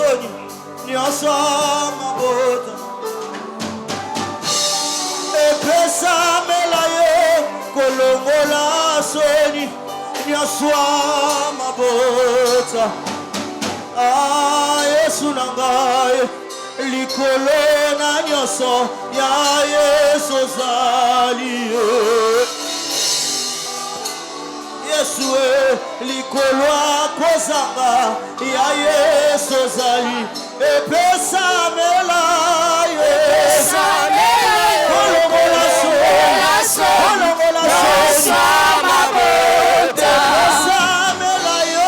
soni nyonso mabota epesamela yo kolongola soni nyonso mabota Yesu na ngai likolo na nyonso ya Yesu ozali Yesu likolo akozanga ya Yesu ozali epesamela yo kolongola soni mabota epesamela yo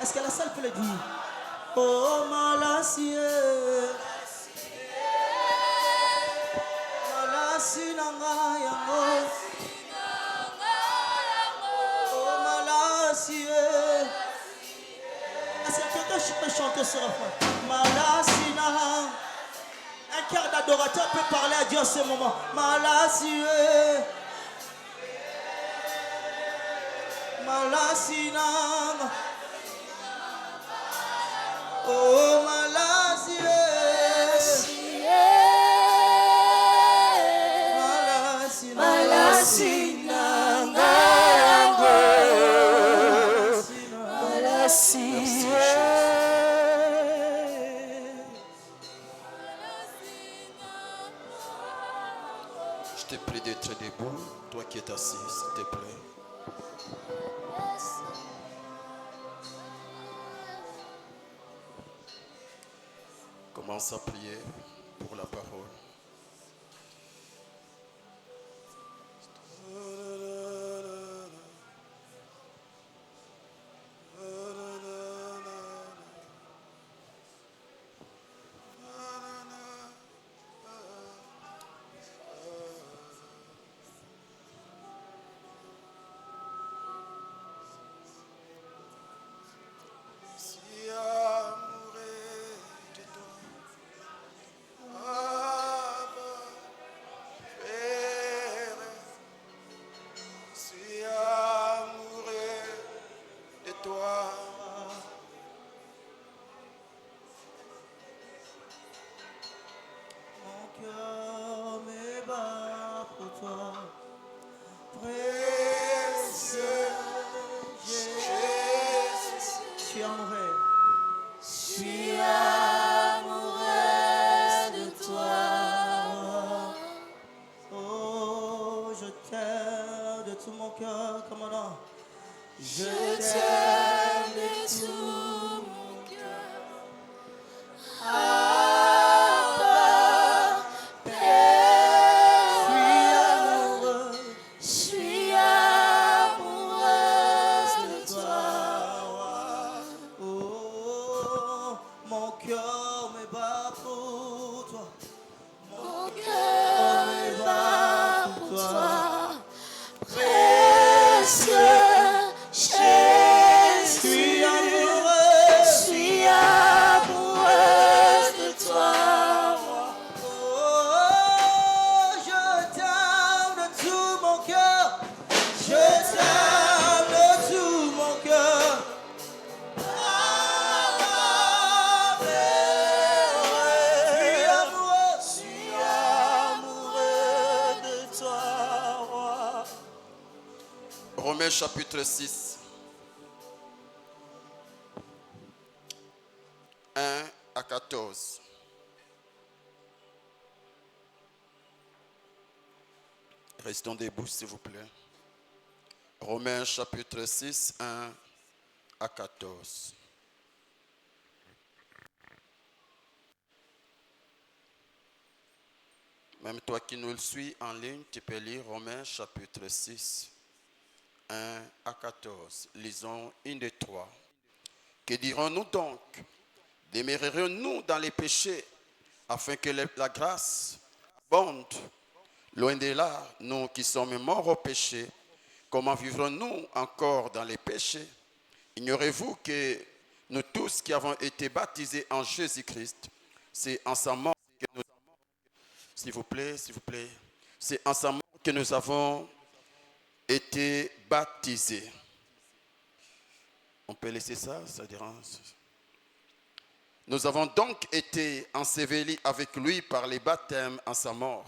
Est-ce que la salle peut le dire? Oh Malasie, Malasie nanga yango, oh Malasie. Est-ce que quelqu'un peut chanter ce refrain? Malasie nanga. Un cœur d'adorateur peut parler à Dieu en ce moment. Malasie, Malasie nanga. Oh Malasie, Malasie, Malasie nanga yango, Malasie. Je te prie d'être debout, toi qui es assis, s'il te plaît. Commence à prier pour la parole. Précieux Jésus. Romains chapitre 6, 1 à 14. Restons debout, s'il vous plaît. Romains chapitre 6, 1 à 14. Même toi qui nous le suis en ligne, tu peux lire Romains chapitre 6, 1 à 14. Lisons une des trois. Que dirons-nous donc? Demeurerons-nous dans les péchés afin que la grâce abonde? Loin de là, nous qui sommes morts au péché, comment vivrons-nous encore dans les péchés? Ignorez-vous que nous tous qui avons été baptisés en Jésus-Christ, c'est en sa mort que nous... S'il vous plaît, c'est en sa mort que nous avons été baptisés. On peut laisser ça, ça dérange. Nous avons donc été ensevelis avec lui par les baptêmes en sa mort,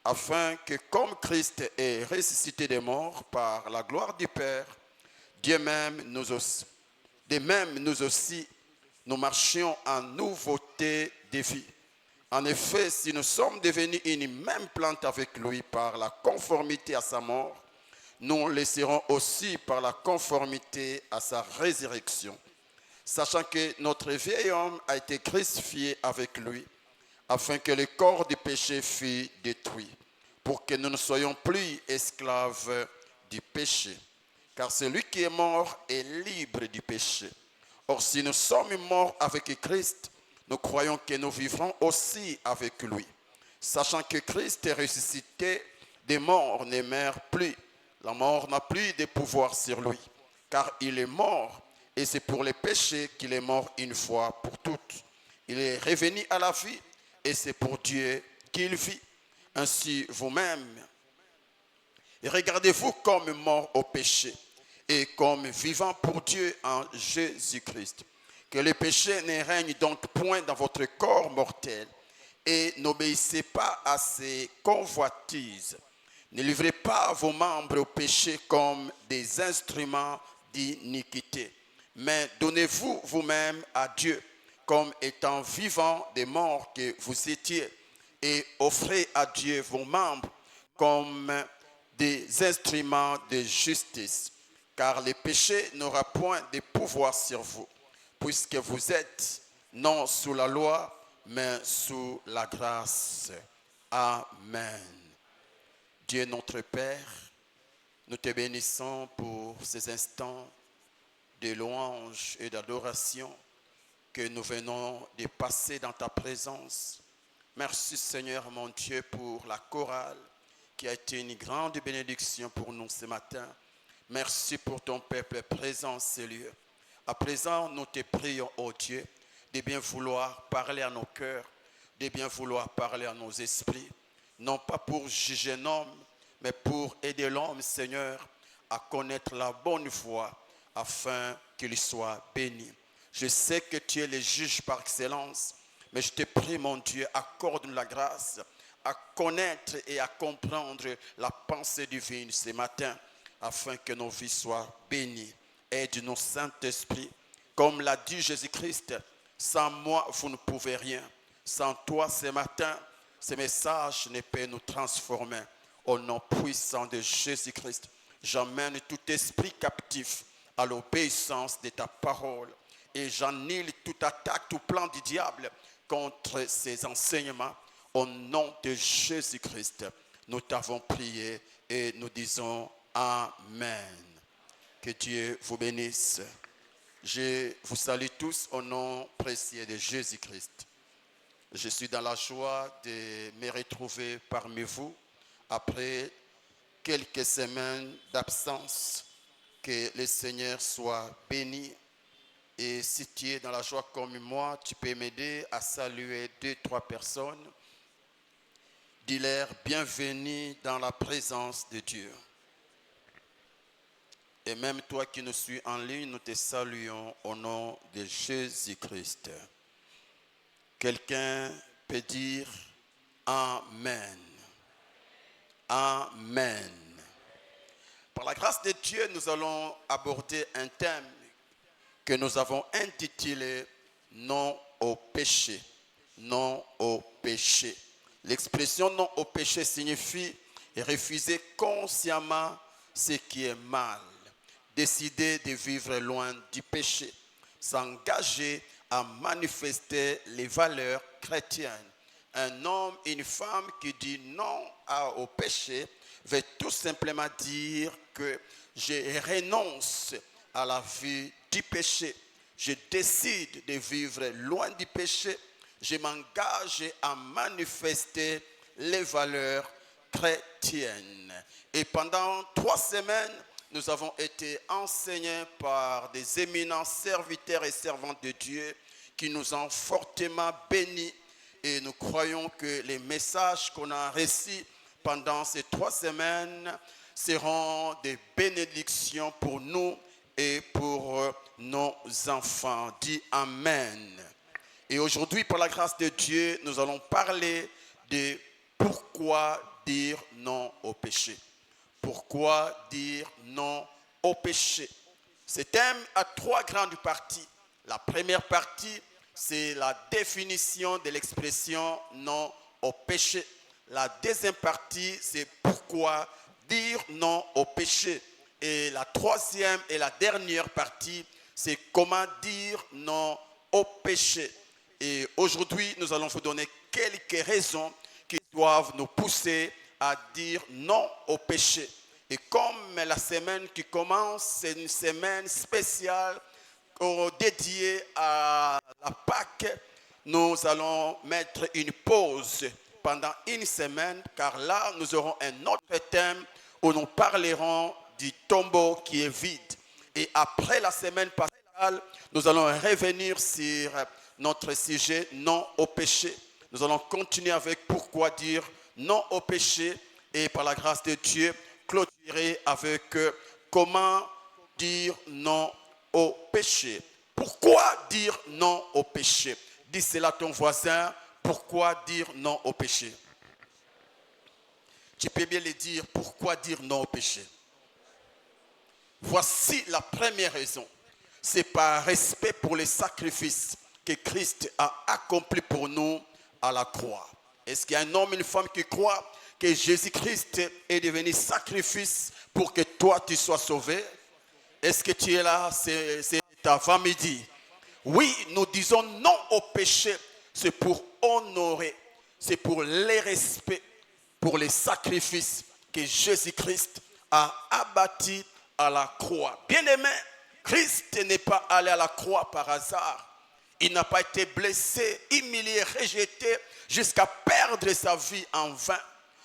afin que comme Christ est ressuscité des morts par la gloire du Père, de même nous aussi, nous marchions en nouveauté de vie. En effet, si nous sommes devenus une même plante avec lui par la conformité à sa mort, nous le serons aussi par la conformité à sa résurrection. Sachant que notre vieil homme a été crucifié avec lui, afin que le corps du péché fût détruit, pour que nous ne soyons plus esclaves du péché. Car celui qui est mort est libre du péché. Or, si nous sommes morts avec Christ, nous croyons que nous vivrons aussi avec lui. Sachant que Christ est ressuscité des morts, ne meurt plus. La mort n'a plus de pouvoir sur lui, car il est mort. Et c'est pour les péchés qu'il est mort une fois pour toutes. Il est revenu à la vie et c'est pour Dieu qu'il vit. Ainsi vous-même, regardez-vous comme mort au péché et comme vivant pour Dieu en Jésus-Christ. Que le péché ne règne donc point dans votre corps mortel et n'obéissez pas à ses convoitises. Ne livrez pas vos membres au péché comme des instruments d'iniquité. Mais donnez-vous vous-même à Dieu comme étant vivants des morts que vous étiez et offrez à Dieu vos membres comme des instruments de justice. Car le péché n'aura point de pouvoir sur vous, puisque vous êtes non sous la loi, mais sous la grâce. Amen. Dieu notre Père, nous te bénissons pour ces instants de louange et d'adoration que nous venons de passer dans ta présence. Merci Seigneur mon Dieu pour la chorale qui a été une grande bénédiction pour nous ce matin. Merci pour ton peuple présent en ce lieu. À présent, nous te prions, ô Dieu, de bien vouloir parler à nos cœurs, de bien vouloir parler à nos esprits, non pas pour juger l'homme, mais pour aider l'homme, Seigneur, à connaître la bonne voie, afin qu'il soit béni. Je sais que tu es le juge par excellence, mais je te prie, mon Dieu, accorde-nous la grâce à connaître et à comprendre la pensée divine ce matin, afin que nos vies soient bénies. Aide-nous, Saint-Esprit. Comme l'a dit Jésus-Christ, sans moi, vous ne pouvez rien. Sans toi, ce matin, ce message ne peut nous transformer. Au nom puissant de Jésus-Christ, j'emmène tout esprit captif à l'obéissance de ta parole. Et j'annule toute attaque, tout plan du diable contre ces enseignements. Au nom de Jésus-Christ, nous t'avons prié et nous disons Amen. Que Dieu vous bénisse. Je vous salue tous au nom précieux de Jésus-Christ. Je suis dans la joie de me retrouver parmi vous après quelques semaines d'absence. Que le Seigneur soit béni. Et si tu es dans la joie comme moi, tu peux m'aider à saluer 2-3 personnes. Dis-leur bienvenue dans la présence de Dieu. Et même toi qui nous suis en ligne, nous te saluons au nom de Jésus-Christ. Quelqu'un peut dire Amen. Amen. Par la grâce de Dieu, nous allons aborder un thème que nous avons intitulé « Non au péché ». Non au péché. L'expression non au péché signifie refuser consciemment ce qui est mal, décider de vivre loin du péché, s'engager à manifester les valeurs chrétiennes. Un homme et une femme qui dit non au péché veut tout simplement dire que je renonce à la vie du péché. Je décide de vivre loin du péché. Je m'engage à manifester les valeurs chrétiennes. Et pendant 3 semaines, nous avons été enseignés par des éminents serviteurs et servantes de Dieu qui nous ont fortement bénis. Et nous croyons que les messages qu'on a reçus pendant ces 3 semaines seront des bénédictions pour nous et pour nos enfants. Dis Amen. Et aujourd'hui, par la grâce de Dieu, nous allons parler de pourquoi dire non au péché. Pourquoi dire non au péché? Ce thème a 3 grandes parties. La première partie, c'est la définition de l'expression non au péché. La deuxième partie, c'est pourquoi dire non au péché. Et la troisième et la dernière partie, c'est comment dire non au péché. Et aujourd'hui, nous allons vous donner quelques raisons qui doivent nous pousser à dire non au péché. Et comme la semaine qui commence, c'est une semaine spéciale dédiée à la Pâque, nous allons mettre une pause pendant une semaine, car là, nous aurons un autre thème où nous parlerons du tombeau qui est vide. Et après la semaine pastorale, nous allons revenir sur notre sujet non au péché. Nous allons continuer avec pourquoi dire non au péché et par la grâce de Dieu, clôturer avec comment dire non au péché. Pourquoi dire non au péché? Dis cela à ton voisin, pourquoi dire non au péché? Tu peux bien le dire, pourquoi dire non au péché? Voici la première raison. C'est par respect pour les sacrifices que Christ a accomplis pour nous à la croix. Est-ce qu'il y a un homme et une femme qui croient que Jésus-Christ est devenu sacrifice pour que toi tu sois sauvé? Est-ce que tu es là? C'est avant-midi. Oui, nous disons non au péché. C'est pour honorer, c'est pour les respects, pour les sacrifices que Jésus-Christ a abattus à la croix. Bien-aimé, Christ n'est pas allé à la croix par hasard. Il n'a pas été blessé, humilié, rejeté jusqu'à perdre sa vie en vain.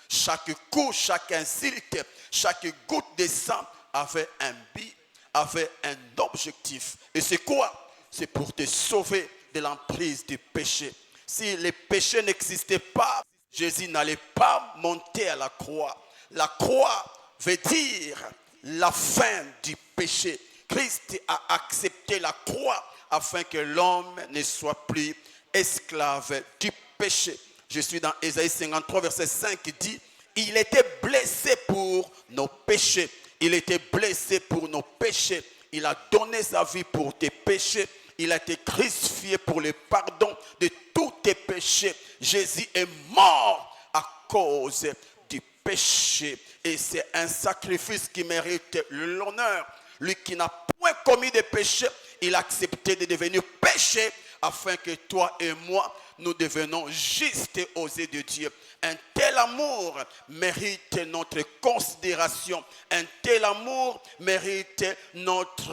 Chaque coup, chaque insulte, chaque goutte de sang avait un but, avait un objectif. Et c'est quoi? C'est pour te sauver de l'emprise du péché. Si le péché n'existait pas, Jésus n'allait pas monter à la croix. La croix veut dire la fin du péché. Christ a accepté la croix afin que l'homme ne soit plus esclave du péché. Je suis dans Ésaïe 53, verset 5 qui dit, il était blessé pour nos péchés. Il était blessé pour nos péchés. Il a donné sa vie pour tes péchés. Il a été crucifié pour le pardon de tous tes péchés. Jésus est mort à cause du péché. Et c'est un sacrifice qui mérite l'honneur. Lui qui n'a point commis de péché, il a accepté de devenir péché afin que toi et moi, nous devenons justes aux yeux de Dieu. Un tel amour mérite notre considération. Un tel amour mérite notre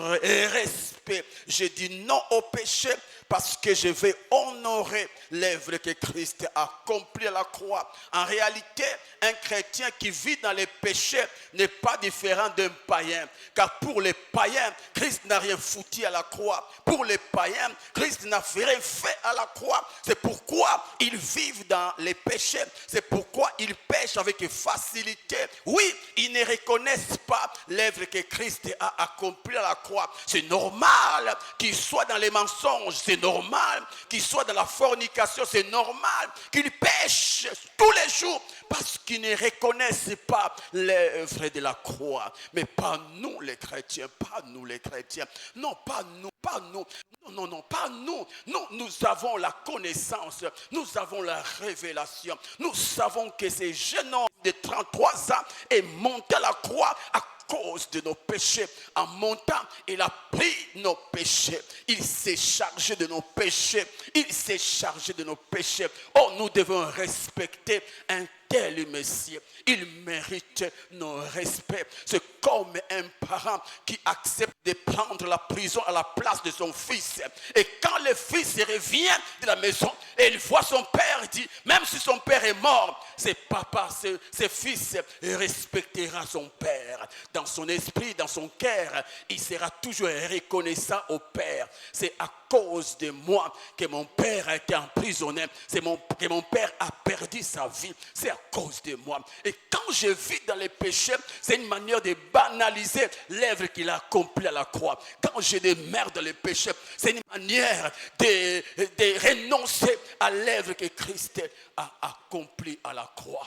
respect. Je dis non au péché parce que je vais honorer l'œuvre que Christ a accomplie à la croix. En réalité, un chrétien qui vit dans les péchés n'est pas différent d'un païen. Car pour les païens, Christ n'a rien foutu à la croix. Pour les païens, Christ n'a rien fait à la croix. C'est pourquoi ils vivent dans les péchés. C'est pourquoi ils pêchent avec facilité. Oui, ils ne reconnaissent pas l'œuvre que Christ a accomplie à la croix. C'est normal qu'ils soient dans les mensonges. C'est normal qu'ils soient dans la fornication. C'est normal qu'ils pêchent tous les jours. parce qu'ils ne reconnaissent pas l'œuvre de la croix. Mais pas nous les chrétiens, pas nous les chrétiens. Non, pas nous, pas nous. Non, pas nous. Nous avons la connaissance, nous avons la révélation. Nous savons que ce jeune homme de 33 ans est monté à la croix à cause de nos péchés. En montant, il a pris nos péchés. Il s'est chargé de nos péchés. Il s'est chargé de nos péchés. Oh, nous devons respecter un tel Messie. Il mérite nos respects. C'est comme un parent qui accepte de prendre la prison à la place de son fils. Et quand le fils revient de la maison et il voit son père, il dit, même si son père est mort, c'est papa, c'est fils, respectera son père. Dans son esprit, dans son cœur, il sera toujours reconnaissant au père. C'est à cause de moi que mon père a été emprisonné. Que mon père a perdu sa vie. C'est à cause de moi. Et quand je vis dans les péchés, c'est une manière de banaliser l'œuvre qu'il a accomplie à la croix. Quand je demeure dans les péchés, c'est une manière de renoncer à l'œuvre que Christ a accomplie à la croix.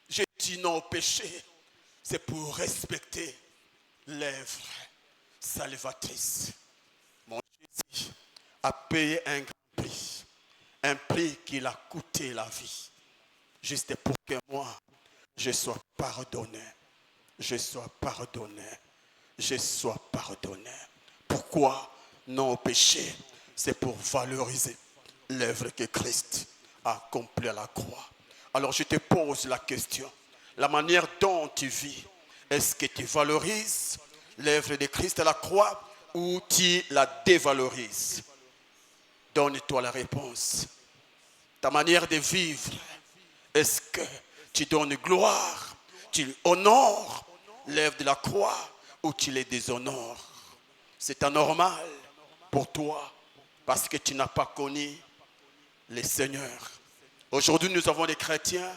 Je dis non au péché, c'est pour respecter l'œuvre salvatrice. Mon Jésus a payé un grand prix. Un prix qui l'a coûté la vie. Juste pour que moi, je sois pardonné. Je sois pardonné. Je sois pardonné. Pourquoi? Non au péché. C'est pour valoriser l'œuvre que Christ a accomplie à la croix. Alors je te pose la question. La manière dont tu vis, est-ce que tu valorises l'œuvre de Christ à la croix ou tu la dévalorises? Donne-toi la réponse. Ta manière de vivre, est-ce que tu donnes gloire, tu honores l'œuvre de la croix ou tu les déshonores? C'est anormal pour toi parce que tu n'as pas connu le Seigneur. Aujourd'hui, nous avons des chrétiens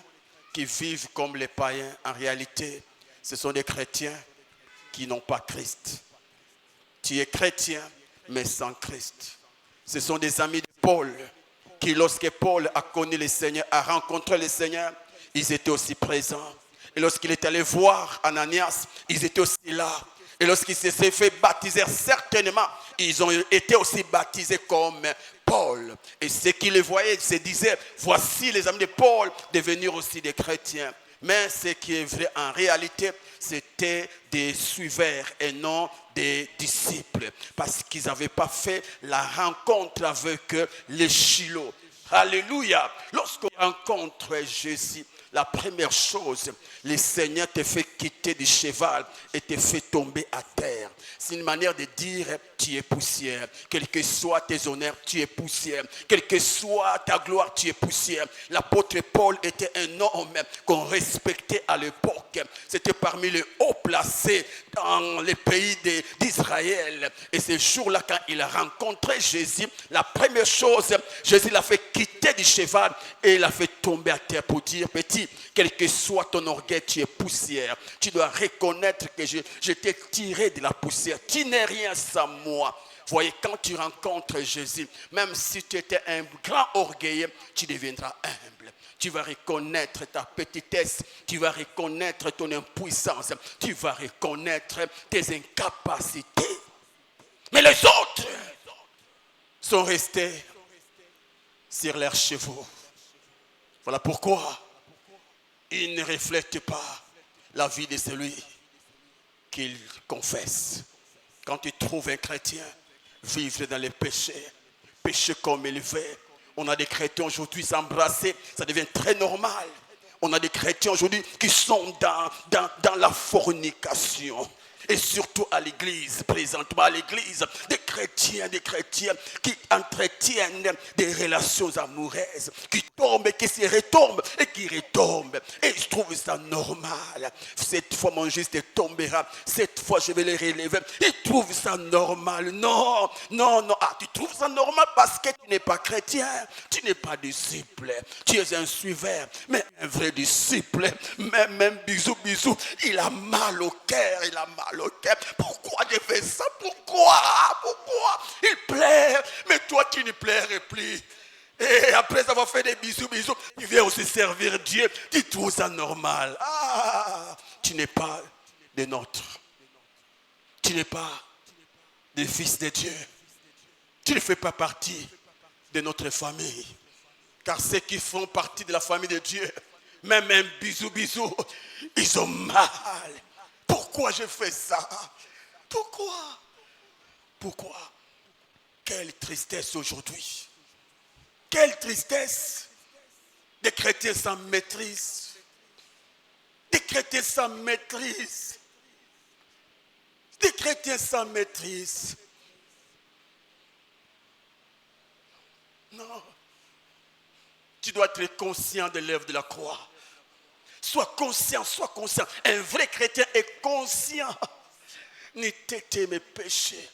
qui vivent comme les païens. En réalité, ce sont des chrétiens qui n'ont pas Christ. Tu es chrétien, mais sans Christ. Ce sont des amis de Paul qui, lorsque Paul a connu le Seigneur, a rencontré le Seigneur, ils étaient aussi présents. Et lorsqu'il est allé voir Ananias, ils étaient aussi là. Et lorsqu'il s'est fait baptiser, certainement, ils ont été aussi baptisés comme Paul. Et ceux qui les voyaient, ils se disaient, voici les amis de Paul devenir aussi des chrétiens. Mais ce qui est vrai en réalité, c'était des suiveurs et non des disciples. Parce qu'ils n'avaient pas fait la rencontre avec les Shiloh. Alléluia. Lorsqu'on rencontre Jésus, la première chose, le Seigneur te fait quitter du cheval et te fait tomber à terre. C'est une manière de dire, tu es poussière. Quels que soient tes honneurs, tu es poussière. Quelle que soit ta gloire, tu es poussière. L'apôtre Paul était un homme qu'on respectait à l'époque. C'était parmi les hauts placés dans les pays d'Israël. Et ce jour-là, quand il a rencontré Jésus, la première chose, Jésus l'a fait quitter du cheval et il l'a fait tomber à terre pour dire, petit, quel que soit ton orgueil, tu es poussière. Tu dois reconnaître que je t'ai tiré de la poussière. Tu n'es rien sans moi. Voyez, quand tu rencontres Jésus, même si tu étais un grand orgueilleux, tu deviendras humble. Tu vas reconnaître ta petitesse, tu vas reconnaître ton impuissance, tu vas reconnaître tes incapacités. Mais les autres sont restés sur leurs chevaux. Voilà pourquoi ils ne reflètent pas la vie de celui qu'ils confessent. Quand tu trouves un chrétien vivre dans les péchés, pécher comme il veut, on a des chrétiens aujourd'hui s'embrasser, ça devient très normal. On a des chrétiens aujourd'hui qui sont dans la fornication. Et surtout à l'église, présentement à l'église, des chrétiens qui entretiennent des relations amoureuses, qui tombent et qui se retombent et qui retombent. Et je trouve ça normal. Cette fois mon juste tombera, cette fois je vais les relever. Ils trouvent ça normal. Non. Ah, tu trouves ça normal parce que tu n'es pas chrétien, tu n'es pas disciple, tu es un suiveur. Mais un vrai disciple, même bisous, il a mal au cœur, Pourquoi j'ai fait ça? Pourquoi? Il plaît, mais toi tu ne plairais plus. Et Et après avoir fait des bisous, tu viens aussi servir Dieu. Tu trouves ça normal. Ah, tu n'es pas des nôtres. Tu n'es pas des fils de Dieu. Tu ne fais pas partie de notre famille. Car ceux qui font partie de la famille de Dieu, même un bisou, ils ont mal. Pourquoi je fais ça? Pourquoi? Quelle tristesse aujourd'hui. Quelle tristesse. Des chrétiens sans maîtrise. Des chrétiens sans maîtrise. Des chrétiens sans maîtrise. Non. Tu dois être conscient de l'œuvre de la croix. Sois conscient. Un vrai chrétien est conscient. Ni t'étais mes péchés.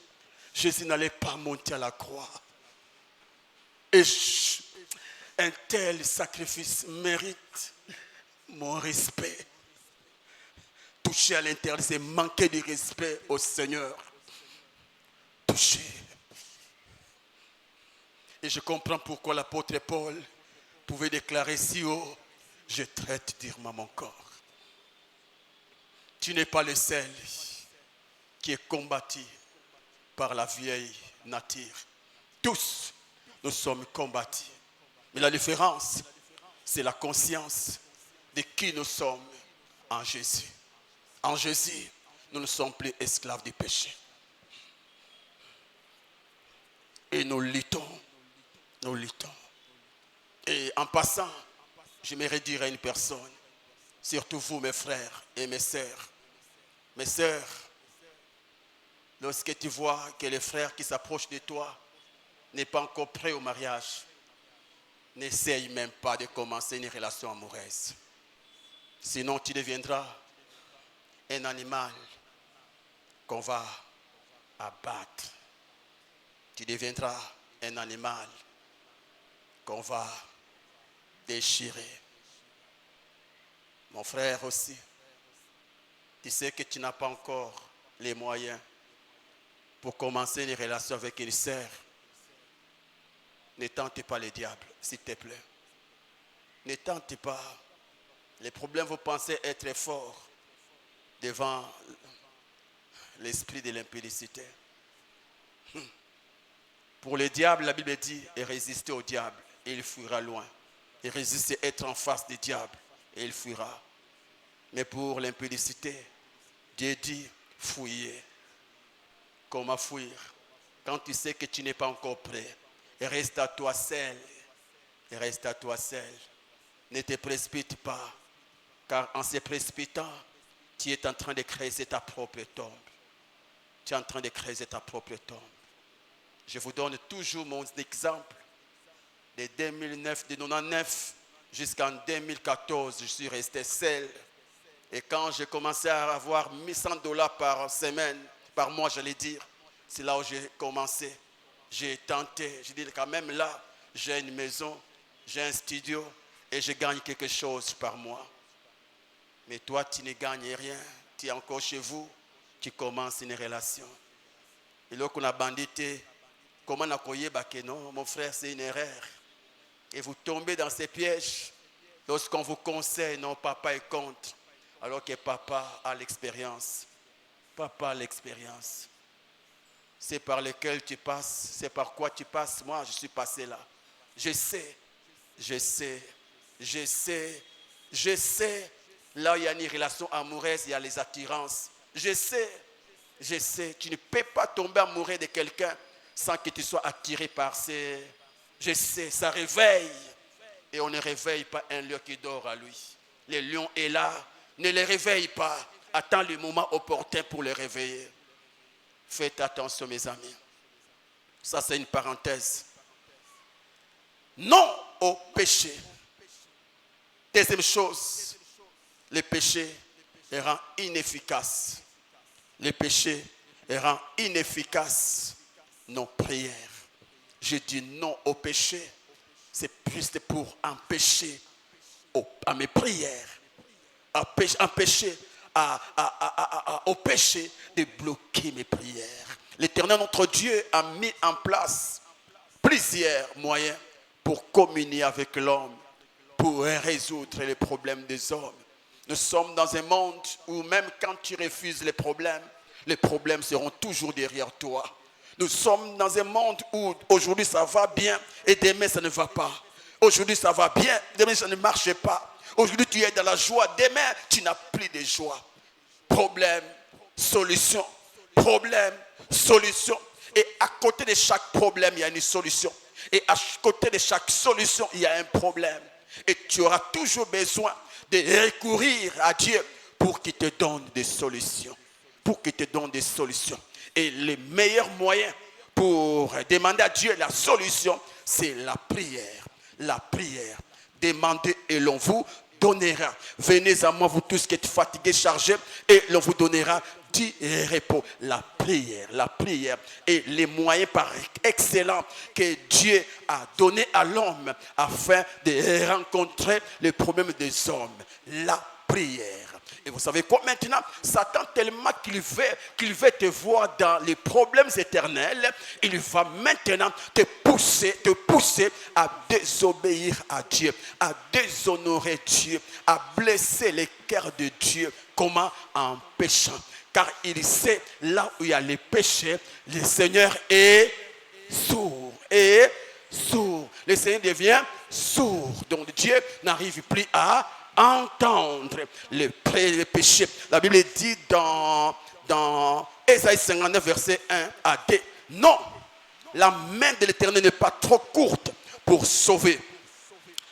Jésus n'allait pas monter à la croix. Et un tel sacrifice mérite mon respect. Toucher à l'intérieur, c'est manquer de respect au Seigneur. Toucher. Et je comprends pourquoi l'apôtre Paul pouvait déclarer si haut, je traite durement mon corps. Tu n'es pas le seul qui est combattu par la vieille nature. Tous, nous sommes combattus. Mais la différence, c'est la conscience de qui nous sommes en Jésus. En Jésus, nous ne sommes plus esclaves du péché. Et nous luttons. Et en passant, j'aimerais dire à une personne, surtout vous mes frères et mes sœurs. Mes sœurs, lorsque tu vois que le frère qui s'approche de toi n'est pas encore prêt au mariage, n'essaye même pas de commencer une relation amoureuse. Sinon, tu deviendras un animal qu'on va abattre. Tu deviendras un animal qu'on va déchirer. Mon frère aussi, tu sais que tu n'as pas encore les moyens pour commencer une relation avec une sœur. Ne tente pas le diable, s'il te plaît. Ne tente pas. Les problèmes, vous pensez être forts devant l'esprit de l'impudicité. Pour le diable, la Bible dit, et résister au diable, et il fuira loin. Et résister, être en face du diable, et il fuira. Mais pour l'impudicité, Dieu dit, fouiller. Comment fuir? Quand tu sais que tu n'es pas encore prêt, et reste à toi seul. Et reste à toi seul. Ne te précipite pas. Car en se précipitant, tu es en train de creuser ta propre tombe. Tu es en train de creuser ta propre tombe. Je vous donne toujours mon exemple. De 2009, de 1999 jusqu'en 2014, je suis resté seul. Et quand j'ai commencé à avoir $1100 par semaine, par mois, j'allais dire, c'est là où j'ai commencé. J'ai tenté, j'ai dit quand même là, j'ai une maison, j'ai un studio et je gagne quelque chose par mois. Mais toi, tu ne gagnes rien. Tu es encore chez vous, tu commences une relation. Et là qu'on a bandité, comment on a coyé, non, mon frère, c'est une erreur. Et vous tombez dans ces pièges lorsqu'on vous conseille, non, papa est contre, alors que papa a l'expérience. Papa a l'expérience. C'est par lequel tu passes, c'est par quoi tu passes. Moi, je suis passé là. Je sais. Là où il y a une relation amoureuse, il y a les attirances. Je sais. Tu ne peux pas tomber amoureux de quelqu'un sans que tu sois attiré par ces... Je sais, ça réveille. Et on ne réveille pas un lion qui dort à lui. Le lion est là. Ne le réveille pas. Attends le moment opportun pour le réveiller. Faites attention, mes amis. Ça, c'est une parenthèse. Non au péché. Deuxième chose, le péché rend inefficace. Le péché rend inefficace nos prières. Je dis non au péché. C'est plus pour empêcher à mes prières, empêcher au péché de bloquer mes prières. L'Éternel, notre Dieu, a mis en place plusieurs moyens pour communier avec l'homme, pour résoudre les problèmes des hommes. Nous sommes dans un monde où même quand tu refuses les problèmes seront toujours derrière toi. Nous sommes dans un monde où aujourd'hui ça va bien et demain ça ne va pas. Aujourd'hui ça va bien, demain ça ne marche pas. Aujourd'hui tu es dans la joie, demain tu n'as plus de joie. Problème, solution, problème, solution. Et à côté de chaque problème, il y a une solution. Et à côté de chaque solution, il y a un problème. Et tu auras toujours besoin de recourir à Dieu pour qu'il te donne des solutions. Pour qu'il te donne des solutions. Et le meilleur moyen pour demander à Dieu la solution, c'est la prière. La prière. Demandez et l'on vous donnera. Venez à moi, vous tous qui êtes fatigués, chargés, et l'on vous donnera du repos. La prière est les moyens par excellent que Dieu a donné à l'homme afin de rencontrer les problèmes des hommes. La prière. Et vous savez quoi maintenant? Satan tellement qu'il veut te voir dans les problèmes éternels, il va maintenant te pousser à désobéir à Dieu, à déshonorer Dieu, à blesser les cœurs de Dieu. Comment? En péchant. Car il sait, là où il y a les péchés, le Seigneur est sourd. Le Seigneur devient sourd. Donc Dieu n'arrive plus à entendre les péchés. La Bible dit dans Ésaïe 59, verset 1 à 2. Non, la main de l'Éternel n'est pas trop courte pour sauver,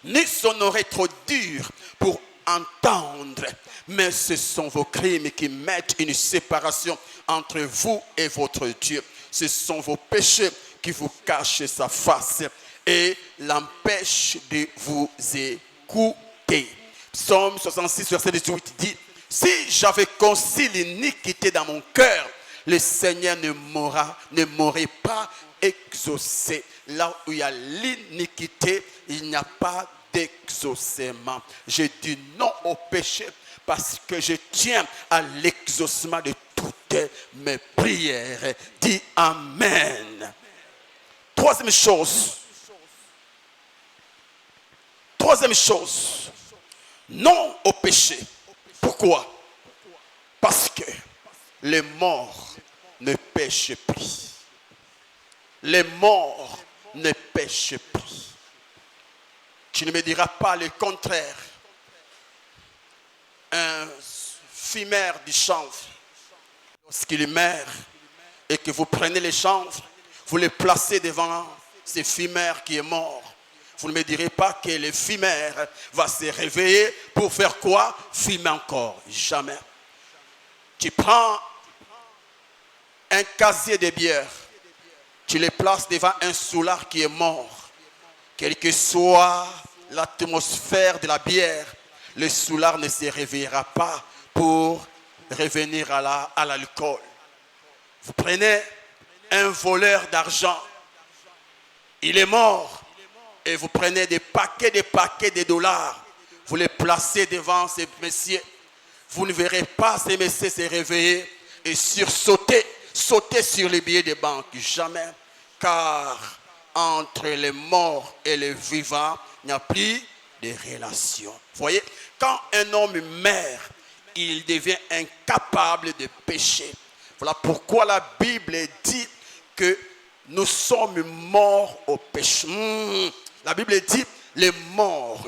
ni son oreille trop dure pour entendre. Mais ce sont vos crimes qui mettent une séparation entre vous et votre Dieu. Ce sont vos péchés qui vous cachent sa face et l'empêchent de vous écouter. Psaume 66, verset 18 dit: si j'avais conçu l'iniquité dans mon cœur, le Seigneur ne m'aurait pas exaucé. Là où il y a l'iniquité, il n'y a pas d'exaucement. Je dis non au péché parce que je tiens à l'exaucement de toutes mes prières. Dis Amen. Troisième chose, non au péché. Pourquoi? Parce que les morts ne pêchent plus. Les morts ne pêchent plus. Tu ne me diras pas le contraire. Un fumeur du chanvre, lorsqu'il meurt et que vous prenez les chanvres, vous les placez devant ce fumeur qui est mort. Vous ne me direz pas que le fumeur va se réveiller pour faire quoi? Fumer encore. Jamais. Tu prends un casier de bière, tu les places devant un soulard qui est mort. Quelle que soit l'atmosphère de la bière, le soulard ne se réveillera pas pour revenir à l'alcool. Vous prenez un voleur d'argent, il est mort. Et vous prenez des paquets de dollars, vous les placez devant ces messieurs. Vous ne verrez pas ces messieurs se réveiller et sauter sur les billets de banque. Jamais. Car entre les morts et les vivants, il n'y a plus de relation. Vous voyez, quand un homme meurt, il devient incapable de pécher. Voilà pourquoi la Bible dit que nous sommes morts au péché. La Bible dit, les morts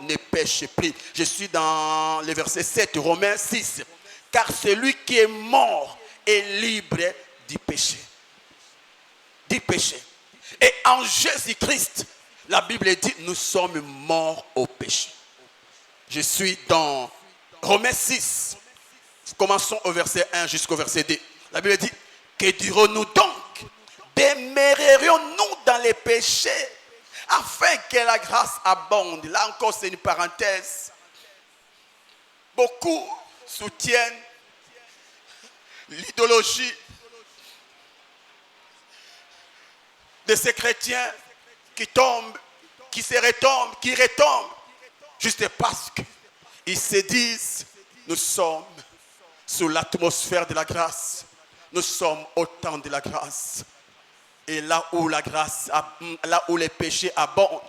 ne pêchent plus. Je suis dans le verset 7, Romains 6. Car celui qui est mort est libre du péché. Du péché. Et en Jésus-Christ, la Bible dit, nous sommes morts au péché. Je suis dans Romains 6. Commençons au verset 1 jusqu'au verset 2. La Bible dit, que dirons-nous donc? Demeurerions-nous dans les péchés afin que la grâce abonde? Là encore, c'est une parenthèse. Beaucoup soutiennent l'idéologie de ces chrétiens qui tombent, qui se retombent, qui retombent, juste parce qu'ils se disent, nous sommes sous l'atmosphère de la grâce, nous sommes au temps de la grâce. Et là où la grâce, là où les péchés abondent,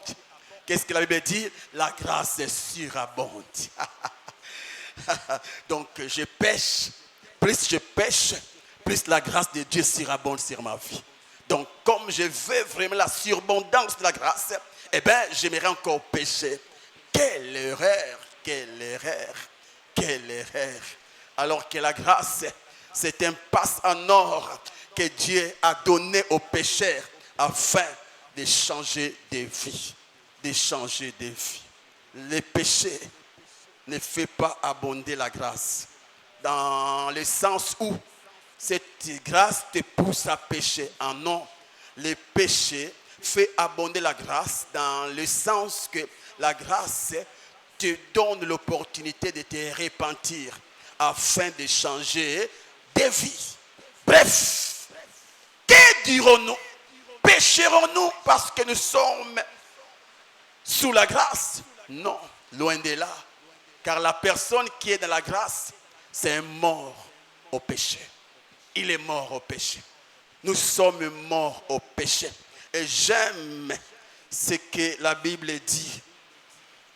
qu'est-ce que la Bible dit? La grâce est surabonde. Donc je pêche, plus la grâce de Dieu surabonde sur ma vie. Donc comme je veux vraiment la surabondance de la grâce, eh bien j'aimerais encore pécher. Quelle erreur, quelle erreur, quelle erreur. Alors que la grâce, c'est un passe en or que Dieu a donné aux pécheurs afin de changer de vie. De changer de vie. Les péchés ne font pas abonder la grâce. Dans le sens où cette grâce te pousse à pécher. Ah non, les péchés font abonder la grâce dans le sens que la grâce te donne l'opportunité de te repentir afin de changer de vie. Bref, que dirons-nous? Pécherons-nous parce que nous sommes sous la grâce? Non, loin de là. Car la personne qui est dans la grâce, c'est un mort au péché. Il est mort au péché. Nous sommes morts au péché. Et j'aime ce que la Bible dit.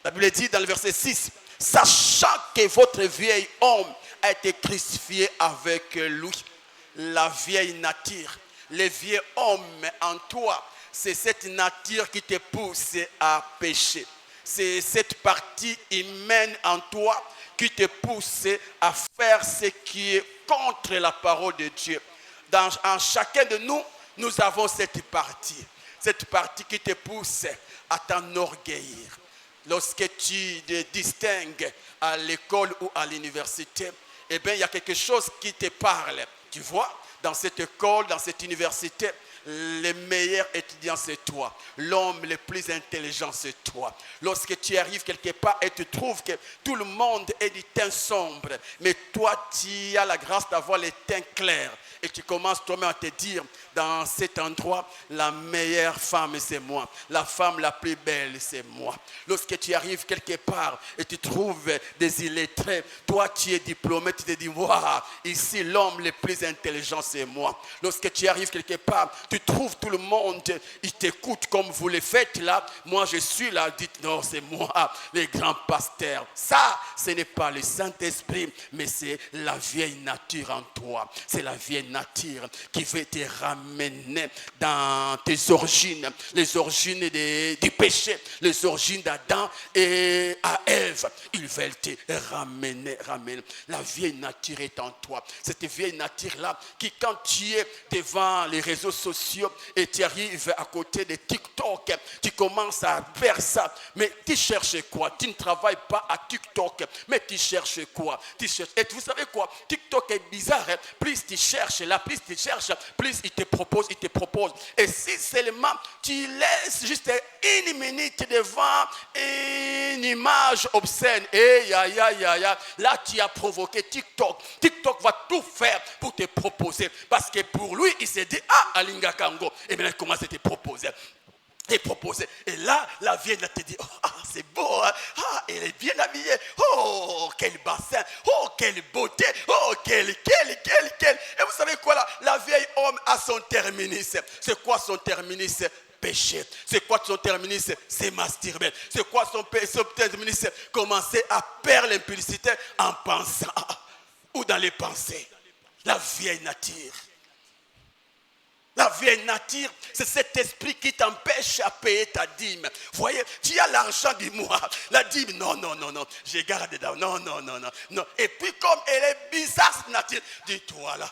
La Bible dit dans le verset 6, sachant que votre vieil homme a été crucifié avec lui. La vieille nature, le vieux homme en toi, c'est cette nature qui te pousse à pécher. C'est cette partie humaine en toi qui te pousse à faire ce qui est contre la parole de Dieu. En chacun de nous, nous avons cette partie qui te pousse à t'enorgueillir. Lorsque tu te distingues à l'école ou à l'université, eh bien, il y a quelque chose qui te parle. Tu vois, dans cette école, dans cette université, les meilleurs étudiants, c'est toi. L'homme le plus intelligent, c'est toi. Lorsque tu arrives quelque part et tu trouves que tout le monde est du teint sombre, mais toi, tu as la grâce d'avoir les teints clairs. Et tu commences toi-même à te dire, dans cet endroit, la meilleure femme, c'est moi. La femme la plus belle, c'est moi. Lorsque tu arrives quelque part et tu trouves des illettrés, toi, tu es diplômé, tu te dis, waouh, ici, l'homme le plus intelligent, c'est moi. Lorsque tu arrives quelque part, tu trouves tout le monde, il t'écoute comme vous le faites là. Moi, je suis là, dites non, c'est moi, les grands pasteurs. Ça, ce n'est pas le Saint-Esprit, mais c'est la vieille nature en toi. C'est la vieille nature qui veut te ramener dans tes origines, les origines du péché, les origines d'Adam et à Ève. Ils veulent te ramener. La vieille nature est en toi. Cette vieille nature-là qui, quand tu es devant les réseaux sociaux et tu arrives à côté de TikTok, tu commences à faire ça. Mais tu cherches quoi? Tu ne travailles pas à TikTok, mais tu cherches quoi? Et vous savez quoi? TikTok est bizarre. Plus tu cherches là, plus tu cherches, plus il te propose. Et si seulement tu laisses juste une minute devant une image obscène, et là tu as provoqué TikTok. TikTok va tout faire pour te proposer. Parce que pour lui, il s'est dit, Alinga Kango. Et bien il commence à te proposer. Et là, la vieille te dit, c'est beau, hein? Elle est bien habillée. Oh, quel bassin. Oh, quelle beauté. Oh, quel. Et vous savez quoi là? La vieille homme a son terminus. C'est quoi son terminus? Péché. C'est quoi son terminus? C'est masturber. C'est quoi son terminus? Commencer à perdre l'impulsité en pensant ou dans les pensées. La vieille nature. La vieille nature, c'est cet esprit qui t'empêche à payer ta dîme. Vous voyez, tu as l'argent du mois. La dîme, non, je garde dedans. Non. Et puis comme elle est bizarre, cette nature, dis-toi là,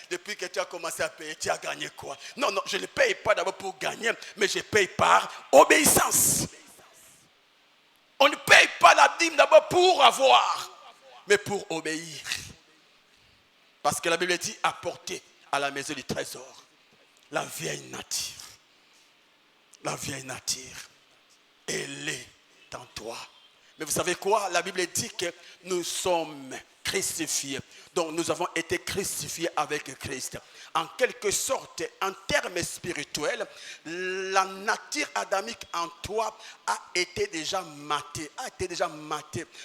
depuis que tu as commencé à payer, tu as gagné quoi? Non, je ne paye pas d'abord pour gagner, mais je paye par obéissance. On ne paye pas la dîme d'abord pour avoir, mais pour obéir. Parce que la Bible dit, apporter à la maison du trésor. La vieille nature, elle est en toi. Mais vous savez quoi? La Bible dit que nous sommes crucifiés. Donc nous avons été crucifiés avec Christ. En quelque sorte, en termes spirituels, la nature adamique en toi a été déjà matée,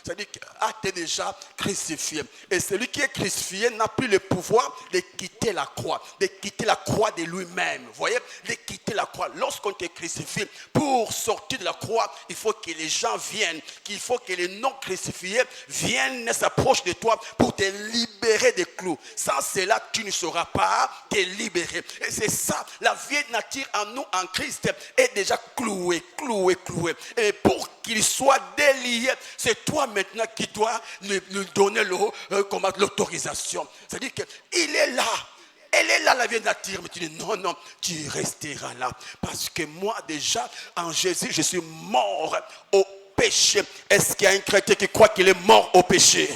c'est-à-dire a été déjà crucifié. Et celui qui est crucifié n'a plus le pouvoir de quitter la croix de lui-même. Vous voyez, de quitter la croix. Lorsqu'on te crucifie, pour sortir de la croix, il faut que les gens viennent, qu'il faut que les non-crucifiés viennent, s'approchent de toi pour te libérer des clous. Sans cela, tu ne sauras pas te libérer. Et c'est ça, la vieille nature en nous, en Christ, est déjà clouée. Et pour qu'il soit délié, c'est toi maintenant qui dois lui donner l'autorisation. C'est-à-dire qu'il est là. Elle est là, la vieille nature. Mais tu dis non, tu resteras là. Parce que moi, déjà, en Jésus, je suis mort au péché. Est-ce qu'il y a un chrétien qui croit qu'il est mort au péché?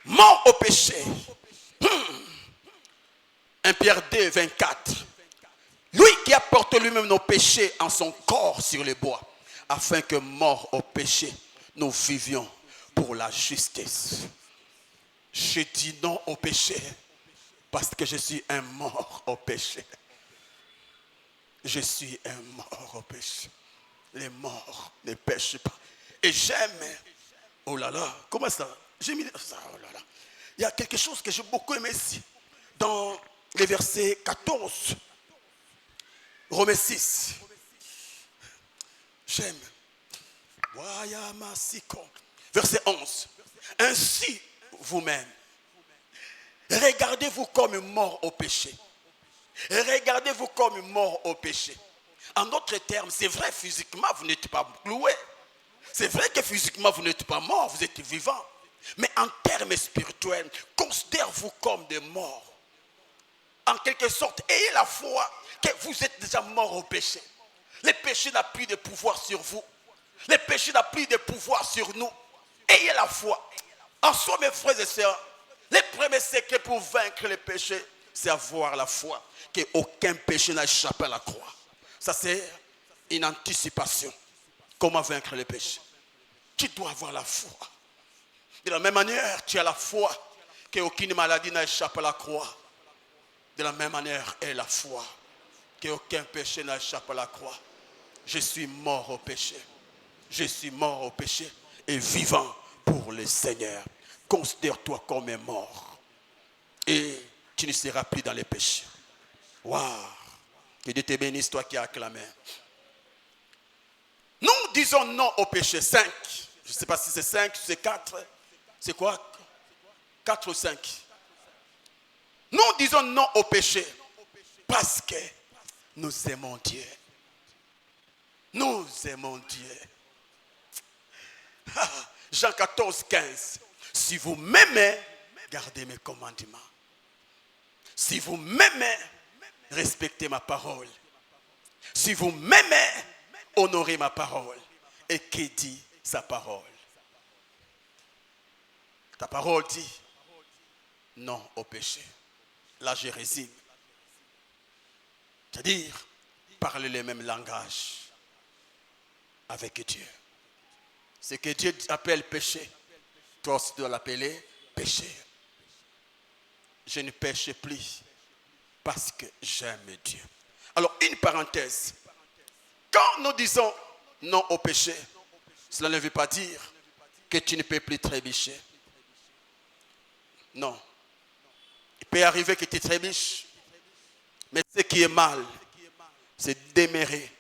Mort au péché. 1 Pierre 2, 24. Lui qui a porté lui-même nos péchés en son corps sur les bois, afin que mort au péché, nous vivions pour la justice. Je dis non au péché. Parce que je suis un mort au péché. Je suis un mort au péché. Les morts ne pêchent pas. Et j'aime. Oh là là. Comment ça? J'ai mis ça. Oh là là. Il y a quelque chose que j'ai beaucoup aimé ici. Dans les versets 14. Romains 6. J'aime. Verset 11. Ainsi, vous-même, regardez-vous comme mort au péché. Regardez-vous comme mort au péché. En d'autres termes, c'est vrai, physiquement, vous n'êtes pas cloué. C'est vrai que physiquement, vous n'êtes pas mort, vous êtes vivant. Mais en termes spirituels, considérez-vous comme des morts. En quelque sorte, ayez la foi que vous êtes déjà mort au péché. Le péché n'a plus de pouvoir sur vous. Le péché n'a plus de pouvoir sur nous. Ayez la foi. En soi, mes frères et sœurs, le premier secret pour vaincre le péché, c'est avoir la foi. Qu'aucun péché n'a échappé à la croix. Ça, c'est une anticipation. Comment vaincre le péché? Tu dois avoir la foi. De la même manière, tu as la foi qu'aucune maladie n'a échappé à la croix. De la même manière, est la foi qu'aucun péché n'a échappé à la croix. Je suis mort au péché. Je suis mort au péché et vivant pour le Seigneur. Considère-toi comme mort. Et tu ne seras plus dans les péchés. Waouh! Que Dieu te bénisse, toi qui as acclamé. Nous disons non au péché. 5. Je ne sais pas si c'est 5, si c'est 4. C'est quoi? 4 ou 5. Nous disons non au péché parce que nous aimons Dieu. Nous aimons Dieu. Jean 14, 15. Si vous m'aimez, gardez mes commandements. Si vous m'aimez, respectez ma parole. Si vous m'aimez, honorez ma parole. Et qui dit sa parole? Ta parole dit non au péché. Là, je résume. C'est-à-dire, parler le même langage avec Dieu. Ce que Dieu appelle péché, toi aussi tu dois l'appeler péché. Je ne pêche plus parce que j'aime Dieu. Alors, une parenthèse. Quand nous disons non au péché, cela ne veut pas dire que tu ne peux plus trébucher. Non. Il peut arriver que tu trébuches, mais ce qui est mal, c'est demeurer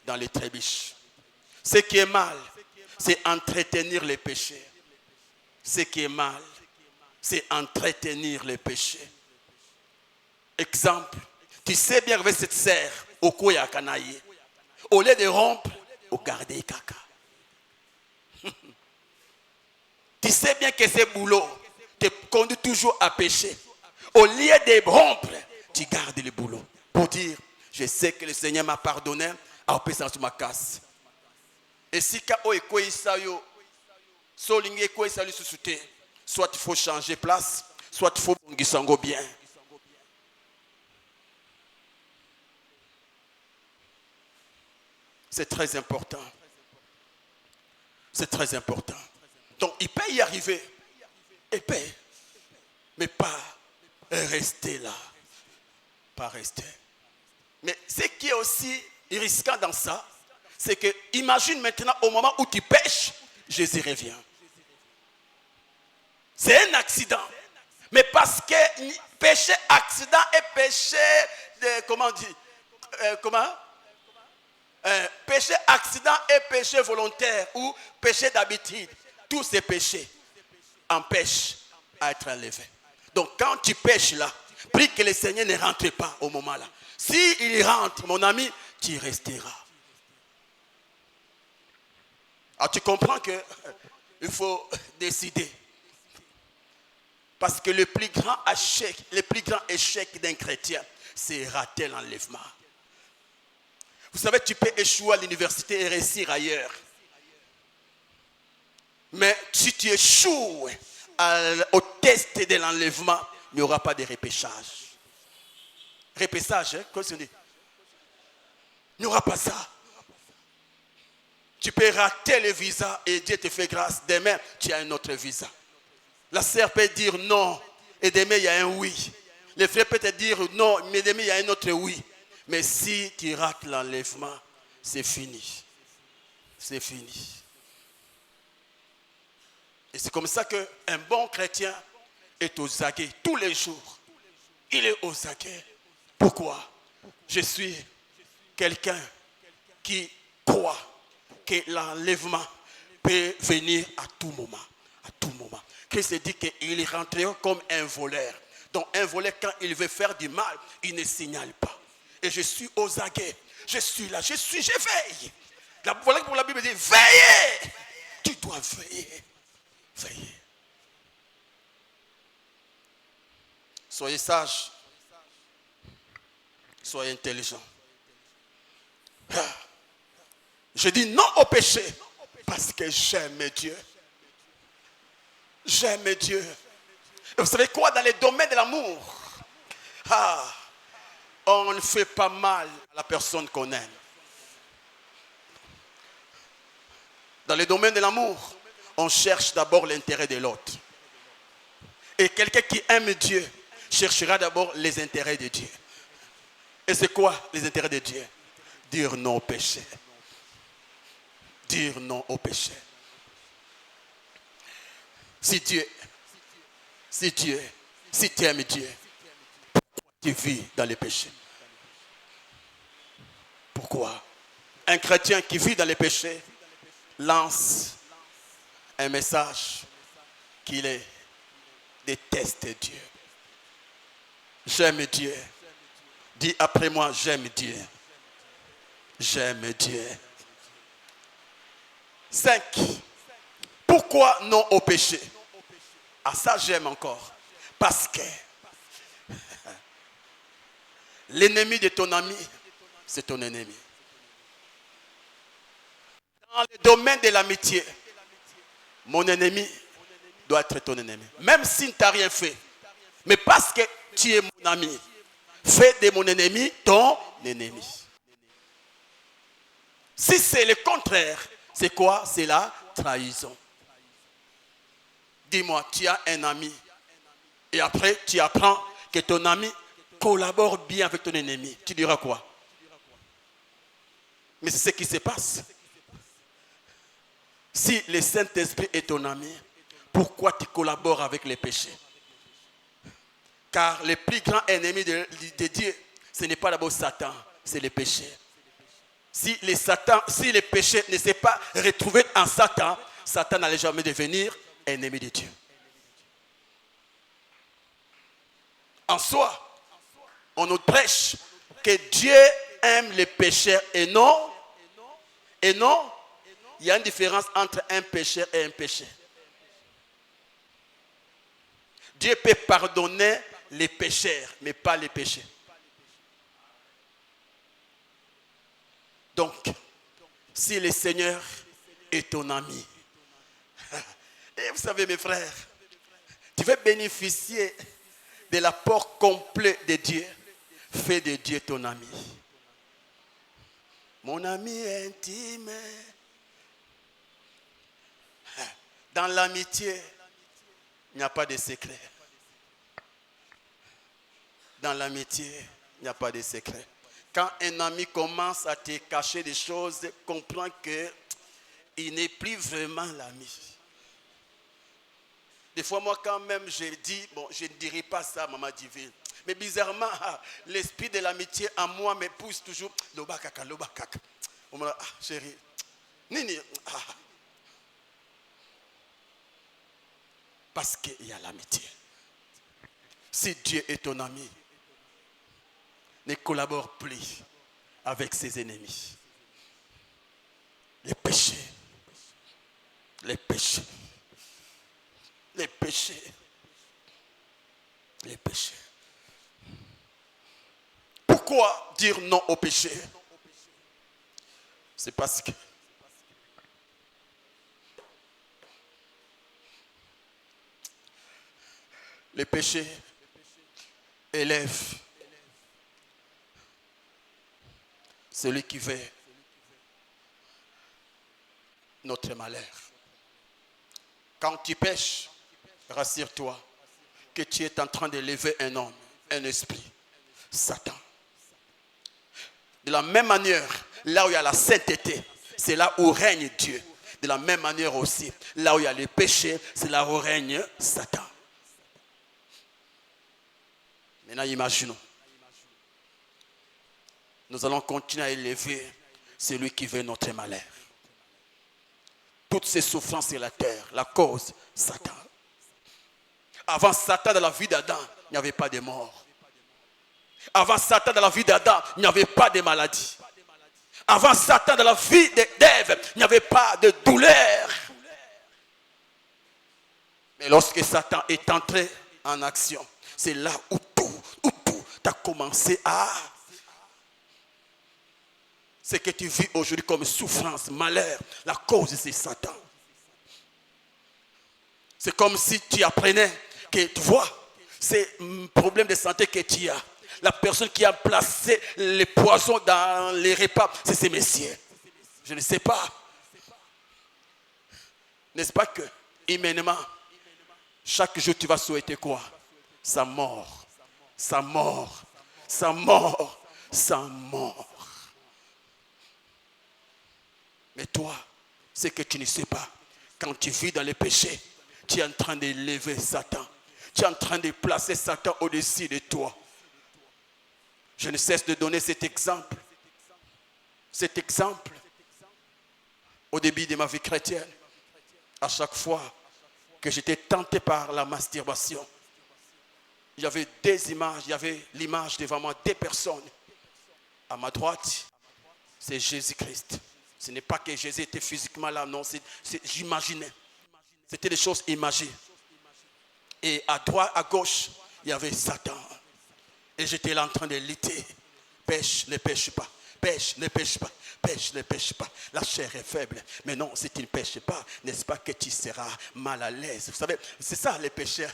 dans les trébuches. Ce qui est mal, c'est entretenir les péchés. Ce qui est mal, c'est entretenir les péchés. Exemple, tu sais bien avec cette serre, au cou ya kanaye. Au lieu de rompre, au garder caca. Tu sais bien que ce boulot te conduit toujours à pécher. Au lieu de rompre, tu gardes le boulot. Pour dire, je sais que le Seigneur m'a pardonné, à opérer sur ma casse. Et si kao eko isayo, solinge eko isayo susute, soit il faut changer place, soit il faut bongisango bien. C'est très important. C'est très important. Donc il peut y arriver épais. Mais pas rester là. Pas rester. Mais ce qui est aussi risquant dans ça, c'est que imagine maintenant au moment où tu pêches, Jésus revient. C'est un accident. Mais parce que péché accident et péché de, comment on dit, péché accident et péché volontaire ou péché d'habitude, tous ces péchés empêchent à être enlevé. Donc quand tu pêches là, prie que le Seigneur ne rentre pas au moment là. S'il rentre, mon ami, tu resteras. Alors tu comprends que il faut décider. Parce que le plus grand échec d'un chrétien, c'est rater l'enlèvement. Vous savez, tu peux échouer à l'université et réussir ailleurs. Mais si tu échoues au test de l'enlèvement, il n'y aura pas de repêchage. Repêchage, hein? Qu'est-ce qu'on dit? Il n'y aura pas ça. Tu peux rater le visa et Dieu te fait grâce. Demain, tu as un autre visa. La sœur peut dire non et demain, il y a un oui. Le frère peut te dire non, mais demain, il y a un autre oui. Mais si tu rates l'enlèvement, c'est fini. C'est fini. Et c'est comme ça qu'un bon chrétien est aux aguets tous les jours. Il est aux aguets. Pourquoi? Je suis quelqu'un qui croit que l'enlèvement peut venir à tout moment. À tout moment. Christ dit qu'il rentrera comme un voleur. Donc un voleur, quand il veut faire du mal, il ne signale pas. Et je suis aux aguets. Je suis là, je veille. Voilà pour la Bible dit, veillez. Tu dois veiller. Veillez. Soyez sages. Soyez intelligents. Je dis non au péché parce que j'aime Dieu. J'aime Dieu. Et vous savez quoi? Dans les domaines de l'amour, on ne fait pas mal à la personne qu'on aime. Dans les domaines de l'amour, on cherche d'abord l'intérêt de l'autre. Et quelqu'un qui aime Dieu cherchera d'abord les intérêts de Dieu. Et c'est quoi les intérêts de Dieu? Dire non au péché. Dire non au péché. Si tu aimes Dieu, pourquoi tu vis dans le péché? Pourquoi? Un chrétien qui vit dans le péché lance un message qu'il déteste Dieu. J'aime Dieu. Dis après moi, j'aime Dieu. J'aime Dieu. 5. Pourquoi non au péché? Ah, ça j'aime encore. Parce que l'ennemi de ton ami, c'est ton ennemi. Dans le domaine de l'amitié, mon ennemi doit être ton ennemi. Même s'il ne t'a rien fait. Mais parce que tu es mon ami, fais de mon ennemi ton ennemi. Si c'est le contraire, c'est quoi? C'est la trahison. Dis-moi, tu as un ami et après tu apprends que ton ami collabore bien avec ton ennemi. Tu diras quoi? Mais c'est ce qui se passe. Si le Saint-Esprit est ton ami, pourquoi tu collabores avec les péchés? Car le plus grand ennemi de Dieu, ce n'est pas d'abord Satan, c'est le péché. Si le péché ne s'est pas retrouvé en Satan, Satan n'allait jamais devenir ennemi de Dieu. En soi, on nous prêche que Dieu aime les pécheurs et non, il y a une différence entre un pécheur et un péché. Dieu peut pardonner les pécheurs, mais pas les péchés. Donc, si le Seigneur est ton ami, et vous savez mes frères, tu veux bénéficier de l'apport complet de Dieu, fais de Dieu ton ami. Mon ami intime, dans l'amitié, Il n'y a pas de secret. Dans l'amitié, il n'y a pas de secret. Quand un ami commence à te cacher des choses, comprends qu'il n'est plus vraiment l'ami. Des fois, moi, quand même, je dis, bon, je ne dirai pas ça, maman divine. Mais bizarrement, l'esprit de l'amitié en moi me pousse toujours. Lobakaka, lobakaka. On me dit, ah, chérie, Nini, ah. Parce qu'il y a l'amitié. Si Dieu est ton ami, ne collabore plus avec ses ennemis. Les péchés. Les péchés. Les péchés. Les péchés. Pourquoi dire non au péché? C'est parce que les péchés élèvent celui qui veut notre malheur. Quand tu pêches, rassure-toi que tu es en train d'élever un homme, un esprit, Satan. De la même manière, là où il y a la sainteté, c'est là où règne Dieu. De la même manière aussi, là où il y a le péché, c'est là où règne Satan. Maintenant, imaginons. Nous allons continuer à élever celui qui veut notre malheur. Toutes ces souffrances sur la terre, la cause, Satan. Avant Satan, dans la vie d'Adam, il n'y avait pas de mort. Avant Satan, dans la vie d'Adam, il n'y avait pas de maladie. Avant Satan, dans la vie d'Ève, il n'y avait pas de douleur. Mais lorsque Satan est entré en action, c'est là où tout a commencé à... Ce que tu vis aujourd'hui comme souffrance, malheur, la cause c'est Satan. C'est comme si tu apprenais que, tu vois, c'est un problème de santé que tu as. La personne qui a placé les poisons dans les repas, c'est ces messieurs. Je ne sais pas. N'est-ce pas que, humainement, chaque jour tu vas souhaiter quoi? Sa mort, sa mort, sa mort, sa mort. Mais toi, ce que tu ne sais pas, quand tu vis dans les péchés, tu es en train d'élever Satan. Tu es en train de placer Satan au-dessus de toi. Je ne cesse de donner cet exemple. Cet exemple, au début de ma vie chrétienne, à chaque fois que j'étais tenté par la masturbation, il y avait des images, il y avait l'image devant moi, des personnes. À ma droite, c'est Jésus-Christ. Ce n'est pas que Jésus était physiquement là, non, j'imaginais. C'était des choses imagées. Et à droite, à gauche, il y avait Satan. Et j'étais là en train de lutter. Pêche, ne pêche pas. Pêche, ne pêche pas. Pêche, ne pêche pas. La chair est faible. Mais non, si tu ne pêches pas, n'est-ce pas que tu seras mal à l'aise? Vous savez, c'est ça les péchés.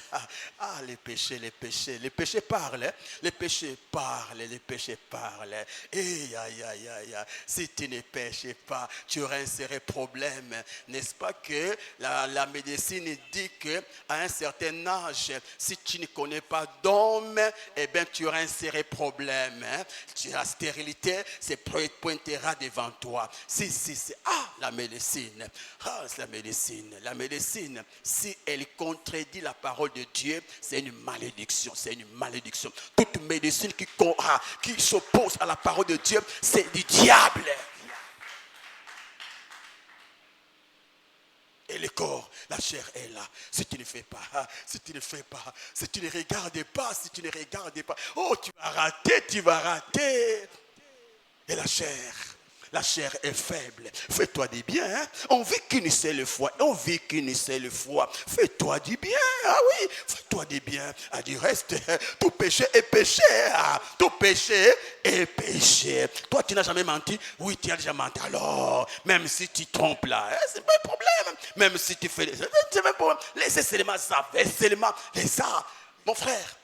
Ah, les péchés, les péchés. Les péchés parlent. Hein? Les péchés parlent. Les péchés parlent. Et aïe, aïe, aïe. Si tu ne pêches pas, tu auras un sérieux problème. N'est-ce pas que la médecine dit qu'à un certain âge, si tu ne connais pas d'homme, eh bien, tu auras un sérieux problème. Hein? La stérilité, c'est pointera devant toi. Si, la médecine. Ah, c'est la médecine. La médecine, si elle contredit la parole de Dieu, c'est une malédiction. C'est une malédiction. Toute médecine qui s'oppose à la parole de Dieu, c'est du diable. Et le corps, la chair est là. Si tu ne fais pas, si tu ne fais pas, si tu ne regardes pas, si tu ne regardes pas, oh, tu vas rater. Et la chair est faible. Fais-toi du bien. Hein? On vit qu'une seule fois. Fais-toi du bien. Ah oui, fais-toi du bien. Ah, du reste, tout péché est péché. Ah, tout péché est péché. Toi, tu n'as jamais menti? Oui, tu as déjà menti. Alors, même si tu trompes là, hein, c'est pas un problème. Même si tu fais... C'est pas un problème. Laissez seulement ça. Fais seulement ça. Mon frère,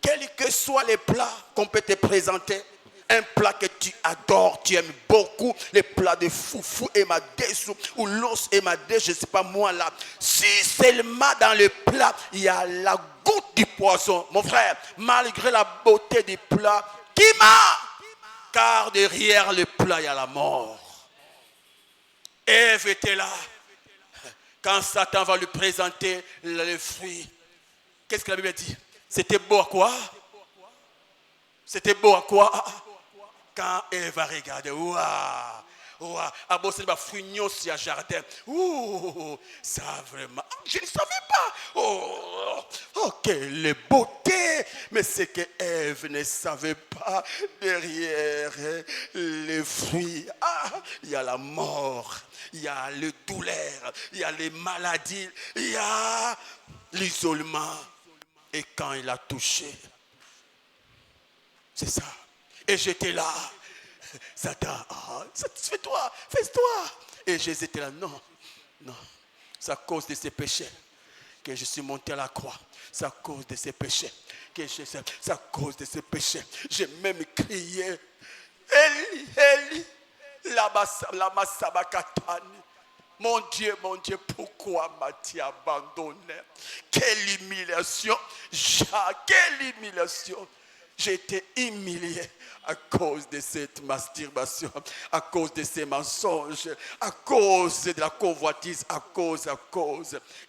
quels que soient les plats qu'on peut te présenter, un plat que tu adores, tu aimes beaucoup, les plats de foufou et madesou, ou l'os et madesou, je ne sais pas moi là. Si seulement dans le plat, il y a la goutte du poison, mon frère, malgré la beauté du plat, qui m'a? Car derrière le plat, il y a la mort. Ève était là. Quand Satan va lui présenter le fruit, qu'est-ce que la Bible dit? C'était beau à quoi? C'était beau à quoi? Quand Ève va regarder, waouh! Ah bon, c'est le fruit sur le jardin. Ouh, ça vraiment. Je ne savais pas. Oh, quelle beauté. Mais c'est que Ève ne savait pas. Derrière les fruits, il y a la mort, il y a le douleur, il y a les maladies, il y a l'isolement. Et quand il a touché, c'est ça. Et j'étais là. Satan, fais-toi. Et Jésus était là, non. C'est à cause de ses péchés que je suis monté à la croix. C'est à cause de ses péchés c'est à cause de ses péchés. J'ai même crié, Eli, Eli, lama sabachthani. Mon Dieu, pourquoi m'as-tu abandonné? Quelle humiliation, quelle humiliation. J'ai été humilié à cause de cette masturbation, à cause de ces mensonges, à cause de la convoitise, à cause.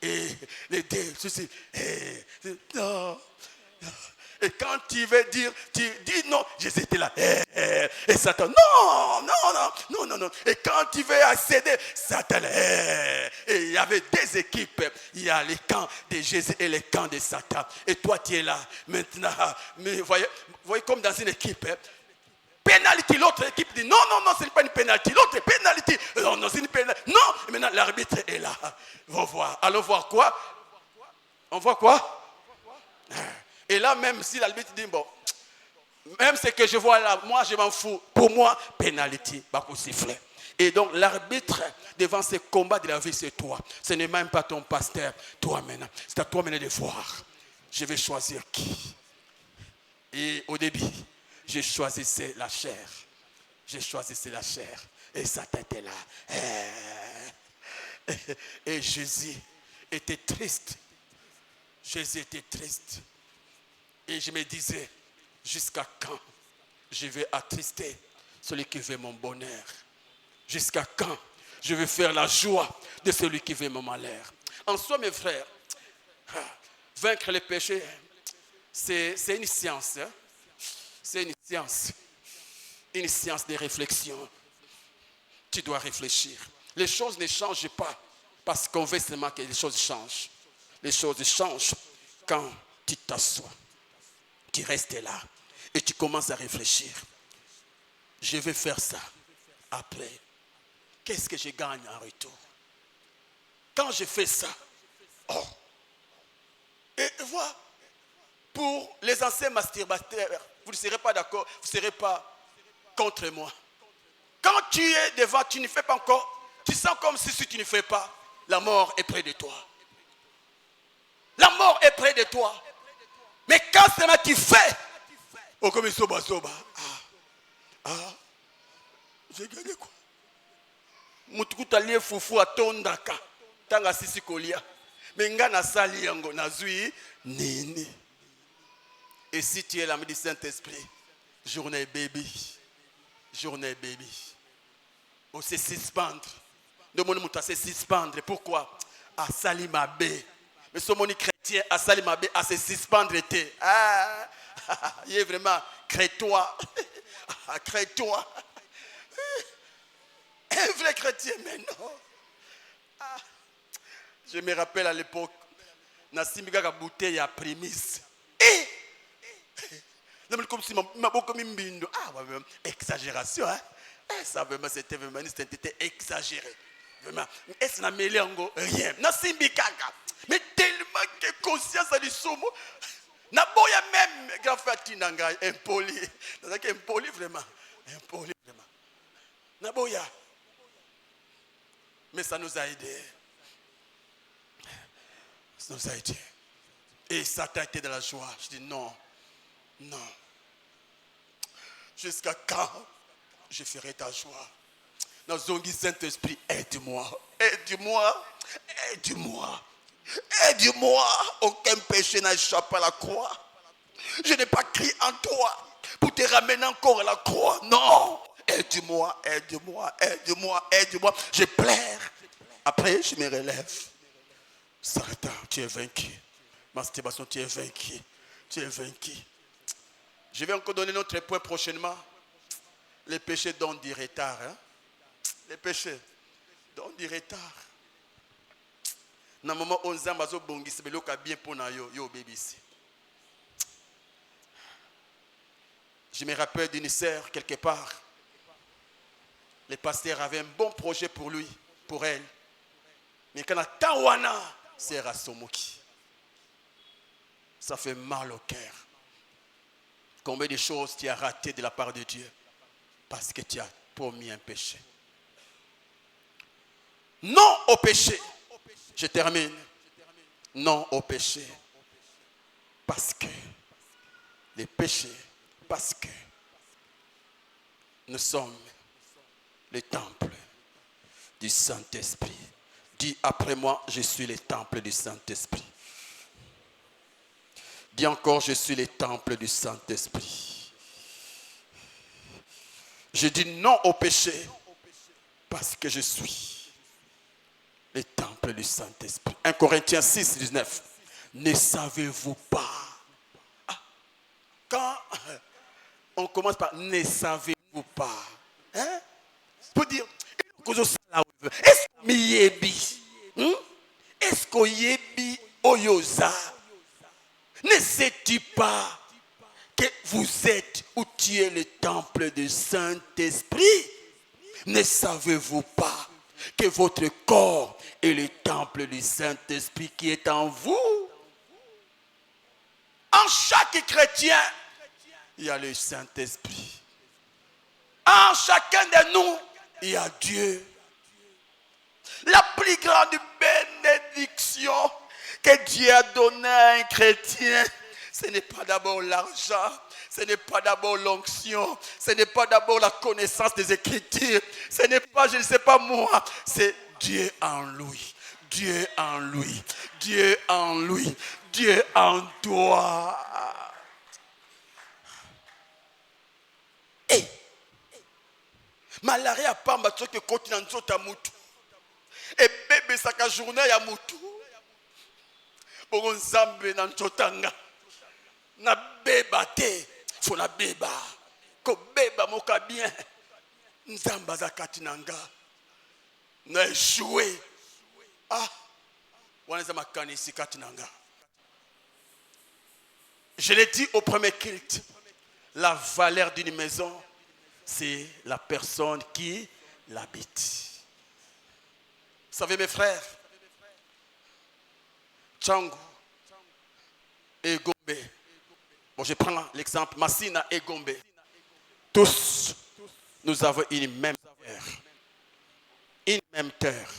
Et les deux, ceci, non. Et quand tu veux dire, tu dis non, j'étais là. Et Satan, non. Et quand tu veux accéder, Satan, et il y avait deux équipes. Il y a les camps de Jésus et les camps de Satan. Et toi, tu es là. Maintenant, mais voyez comme dans une équipe. Pénalité, l'autre équipe dit non, ce n'est pas une pénalité. L'autre pénalité, non, c'est une pénalité. Non, et maintenant l'arbitre est là. On va voir. Allons voir quoi? On voit quoi? Et là, même si l'arbitre dit, bon, même ce que je vois là, moi je m'en fous. Pour moi, pénalité, Bakou sifflet. Et donc l'arbitre, devant ce combat de la vie, c'est toi. Ce n'est même pas ton pasteur, toi maintenant. C'est à toi maintenant de voir. Je vais choisir qui. Et au début, j'ai choisi la chair. Et Satan était là. Et Jésus était triste. Et je me disais, jusqu'à quand je vais attrister celui qui veut mon bonheur? Jusqu'à quand je vais faire la joie de celui qui veut mon malheur? En soi, mes frères, vaincre le péché, c'est une science. Hein? C'est une science de réflexion. Tu dois réfléchir. Les choses ne changent pas parce qu'on veut seulement que les choses changent. Les choses changent quand tu t'assois. Tu restes là et tu commences à réfléchir. Je vais faire ça. Après, qu'est-ce que je gagne en retour? Quand je fais ça, et voilà, pour les anciens masturbateurs, vous ne serez pas d'accord, vous ne serez pas contre moi. Quand tu es devant, tu ne fais pas encore, tu sens comme si tu ne fais pas, la mort est près de toi. La mort est près de toi. Mais quand seulement tu fais, comme il soba. J'ai gagné quoi? Mutukuta lié foufou atondaka. Tanga sisi kolia. Mais ngana sali yango nazui nini. Et si tu es l'ami du Saint-Esprit, journée baby. On se suspendre. De mon mouta se suspendre. Pourquoi? À sali mabé. Mais ce moni chrétien à sali mabé à se suspendre était. Il est vraiment crée-toi. Crée-toi. Un vrai chrétien, mais non. Je me rappelle à l'époque, Nassimika a bouteille à prémisse. Comme si ma beaucoup m'imbindo. Exagération, hein? Ça vraiment, c'était exagéré. Vraiment. Est-ce que je n'ai rien? Nassimbika. Mais tellement que conscience a du somo. Naboya même, grand fatinanga, impoli. Impoli vraiment. Naboya. Mais ça nous a aidés. Et Satan était dans la joie. Je dis non. Jusqu'à quand je ferai ta joie? Nazongi Saint-Esprit, aide-moi, aide-moi, aide-moi, aide-moi. Aucun péché n'a échappé à la croix. Je n'ai pas crié en toi pour te ramener encore à la croix. Non, aide-moi, aide-moi, aide-moi, aide-moi. Je pleure. Après, je me relève. Sarata, tu es vaincu. Masturbation, tu es vaincu. Tu es vaincu. Je vais encore donner notre point prochainement. Les péchés donnent du retard. Hein? Les péchés donnent du retard. Dans le moment où on a bien pour yo baby. Je me rappelle d'une sœur quelque part. Le pasteur avait un bon projet pour lui, pour elle. Mais quand on a Tawana, c'est Rasomoki. Ça fait mal au cœur. Combien de choses tu as ratées de la part de Dieu parce que tu as promis un péché. Non au péché. Je termine. Non au péché. Parce que les péchés, parce que nous sommes le temple du Saint-Esprit. Dis après moi, je suis le temple du Saint-Esprit. Dis encore, je suis le temple du Saint-Esprit. Je dis non au péché parce que je suis le temple du Saint-Esprit. 1 Corinthiens 6, 19. Ne savez-vous pas? Quand on commence par ne savez-vous pas, hein? Pour dire, est-ce qu'on yebi? Est-ce qu'on yebi oyoza? Ne sais-tu pas que vous êtes ou tu es le temple du Saint-Esprit? Ne savez-vous pas que votre corps est le temple du Saint-Esprit qui est en vous? En chaque chrétien, il y a le Saint-Esprit. En chacun de nous, il y a Dieu. La plus grande bénédiction que Dieu a donnée à un chrétien, ce n'est pas d'abord l'argent, ce n'est pas d'abord l'onction, ce n'est pas d'abord la connaissance des Écritures, ce n'est pas, je ne sais pas moi, c'est Dieu en lui, Dieu en lui, Dieu en lui, Dieu en toi. Et malaria pamba tsoke koti na nzota mutu. Et bébé saka journée ya mutu. Bongo nzambe na nzotanga. Na beba te, faut na beba. Ko beba moka bien. Nzamba za katinanga. Na échoué. Ah. Waneza makanisi katinanga. Je l'ai dit au premier culte. La valeur d'une maison, c'est la personne qui l'habite. Vous savez mes frères, Tchango et Gombe. Bon, je prends l'exemple Massina et Gombe. Tous, nous avons une même terre. Une même terre.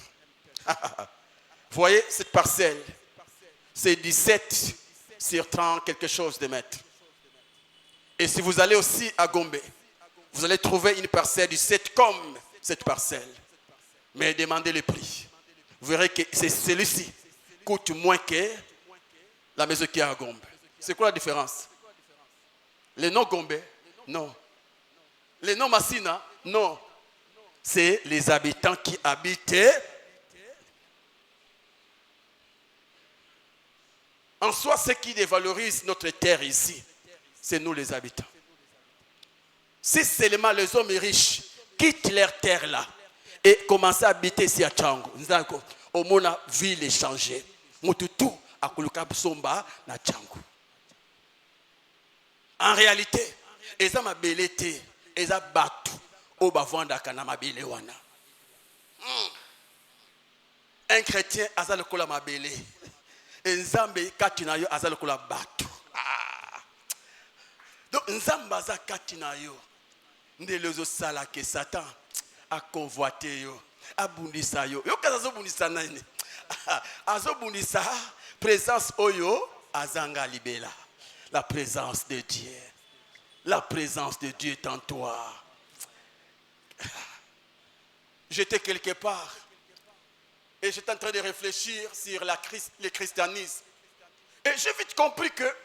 Vous voyez cette parcelle, c'est 17 sur 30 quelque chose de mètres. Et si vous allez aussi à Gombe, vous allez trouver une parcelle du 7 comme cette parcelle. Mais demandez le prix. Vous verrez que c'est celui-ci coûte moins que la maison qui est à Gombe. C'est quoi la différence? Les noms Gombe? Non. Les noms Massina? Non. C'est les habitants qui habitent. En soi, ce qui dévalorise notre terre ici, c'est nous les habitants. Si seulement les hommes riches quittent leur terre là et commencent à habiter ici à Tchango, au moins la ville est changée. Mututu à Kulukabsomba na Tchango. En réalité, ils ont ma belleté, ils ont battu au bavanda kana ma belle wana. Un chrétien a le kola ma belle. Et Nzambe katinayo a le kola battu. Donc Nzamba za katina yo ndelezo sala ke Satan a convoité yo abundisa yo yo kaza bundisa nani azobundisa présence oyo azanga libela la présence de Dieu. La présence de Dieu est en toi. J'étais quelque part et j'étais en train de réfléchir sur le christianisme. Et j'ai vite compris que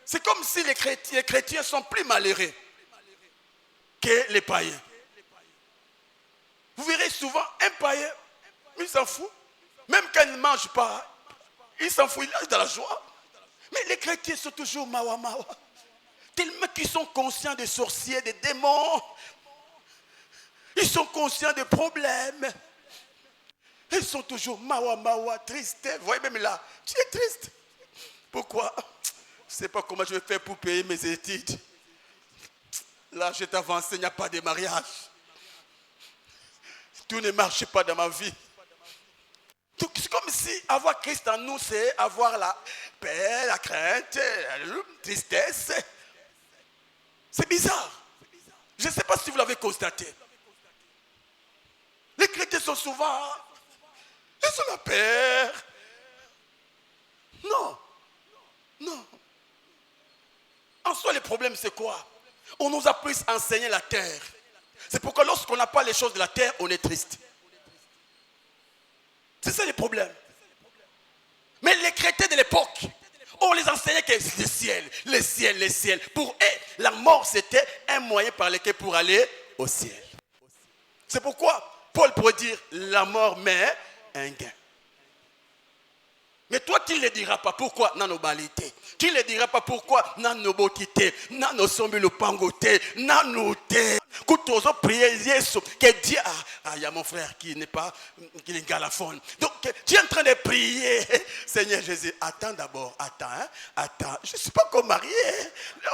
c'est comme si les chrétiens sont plus malheureux que les païens. Vous verrez souvent un païen, il s'en fout. Même quand il ne mange pas, il s'en fout, il est dans la joie. Mais les chrétiens sont toujours mawa mawa. Tellement qu'ils sont conscients des sorciers, des démons. Ils sont conscients des problèmes. Ils sont toujours mawa mawa, tristes. Vous voyez même là, tu es triste. Pourquoi? Je ne sais pas comment je vais faire pour payer mes études. Là, je t'avance, il n'y a pas de mariage. Tout ne marche pas dans ma vie. Donc, c'est comme si avoir Christ en nous, c'est avoir la paix, la crainte, la tristesse. C'est bizarre. Je ne sais pas si vous l'avez constaté. Les chrétiens sont souvent, ils sont la paix. Non. Non. En soi, le problème, c'est quoi? On nous a plus enseigné la terre. C'est pourquoi lorsqu'on n'a pas les choses de la terre, on est triste. C'est ça le problème. Mais les chrétiens de l'époque, on les enseignait que le ciel, le ciel, le ciel. Pour eux, la mort, c'était un moyen par lequel pour aller au ciel. C'est pourquoi Paul pourrait dire la mort, mais un gain. Mais toi, tu ne le diras pas. Pourquoi? Non, nos balités. Tu ne le diras pas pourquoi? Non, nos bokité. Non, nos sombi le pangoté. Non, nos té. Quand on prier Jésus, que Dieu. Il y a mon frère qui n'est pas, qui est galaphone. Donc, tu es en train de prier. Seigneur Jésus, attends d'abord. Attends, hein? Attends. Je ne suis pas encore marié.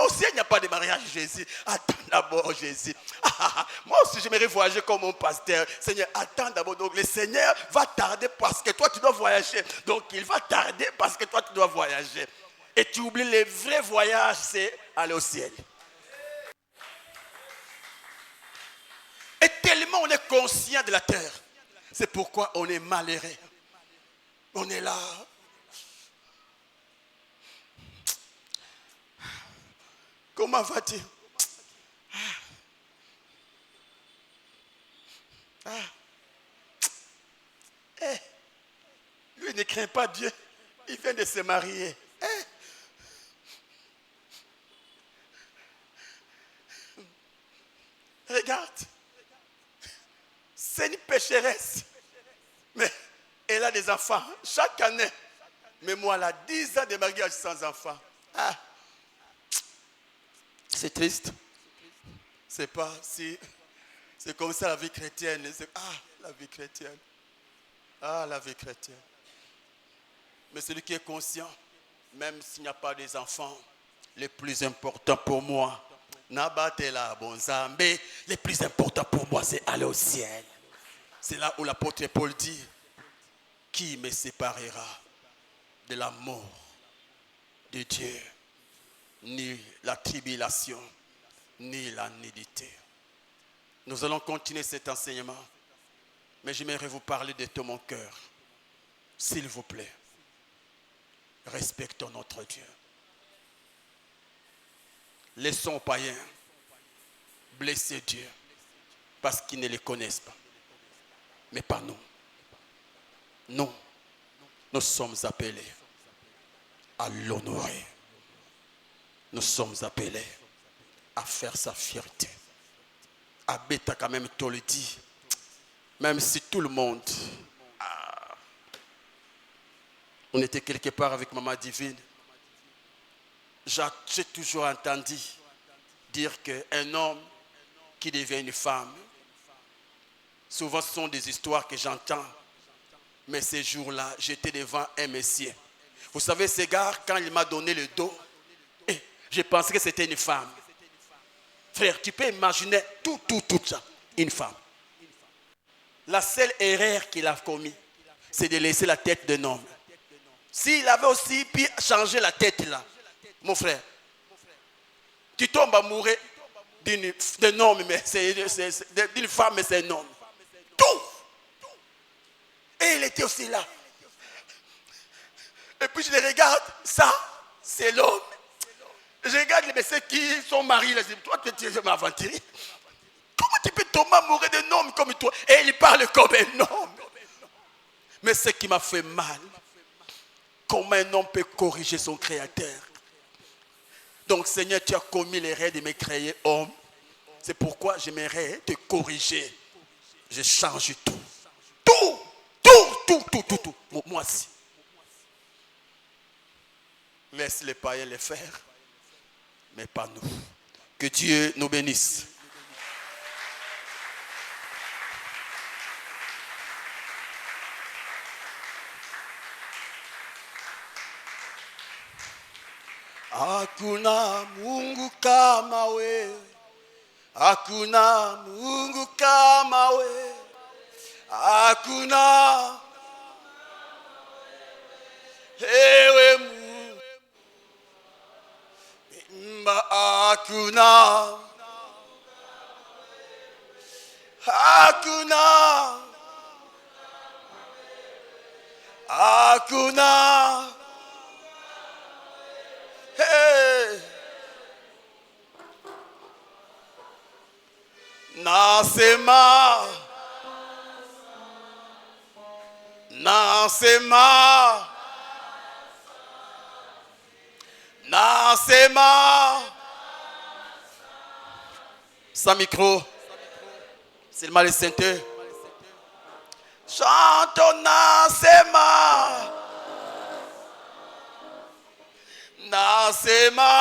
Au ciel, il n'y a pas de mariage, Jésus. Attends d'abord, Jésus. Moi aussi, j'aimerais voyager comme mon pasteur. Seigneur, attends d'abord. Donc, le Seigneur va tarder parce que toi, tu dois voyager. Donc, il va tarder parce que toi, tu dois voyager. Et tu oublies le vrai voyage, c'est aller au ciel. Et tellement on est conscient de la terre. C'est pourquoi on est malheureux. On est là. Comment va-t-il? Lui ne craint pas Dieu. Il vient de se marier. Regarde. C'est une pécheresse. Mais elle a des enfants chaque année. Mais moi, elle a 10 ans de mariage sans enfants. C'est triste. C'est pas si. C'est comme ça la vie chrétienne. La vie chrétienne. La vie chrétienne. Mais celui qui est conscient, même s'il n'y a pas des enfants, le plus important pour moi, le plus important pour moi, c'est aller au ciel. C'est là où l'apôtre Paul dit, qui me séparera de l'amour de Dieu? Ni la tribulation, ni la nudité. Nous allons continuer cet enseignement, mais j'aimerais vous parler de tout mon cœur. S'il vous plaît, respectons notre Dieu. Laissons aux païens blesser Dieu parce qu'ils ne le connaissent pas. Mais pas nous. Nous sommes appelés à l'honorer. Nous sommes appelés à faire sa fierté. Abeta quand même te le dit. Même si tout le monde... On était quelque part avec Maman Divine. J'ai toujours entendu dire qu'un homme qui devient une femme, souvent ce sont des histoires que j'entends, mais ces jours-là, j'étais devant un monsieur. Vous savez, ce gars, quand il m'a donné le dos, je pensais que c'était une femme. Frère, tu peux imaginer tout ça, une femme. La seule erreur qu'il a commise, c'est de laisser la tête d'un homme. S'il avait aussi pu changer la tête là, mon frère, tu tombes amoureux d'un homme, mais d'une femme, mais c'est un homme. Tout. Et il était aussi là. Et puis je les regarde, ça, c'est l'homme. Je regarde les messieurs qui sont mariés. Je dis, toi, tu es aventurier. Comment tu peux tomber amoureux d'un homme comme toi? Et il parle comme un homme. Mais ce qui m'a fait mal, comment un homme peut corriger son créateur? Donc, Seigneur, tu as commis l'erreur de me créer homme. C'est pourquoi j'aimerais te corriger. Je change tout. Tout. Moi aussi. Laisse les païens les faire, mais pas nous. Que Dieu nous bénisse. Hakuna Mungu kama wewe, hakuna Mungu kama wewe, hakuna ewe Mungu, hakuna, hakuna. Hey. Nasema sans micro, c'est le mal sainté. Chantons Nasema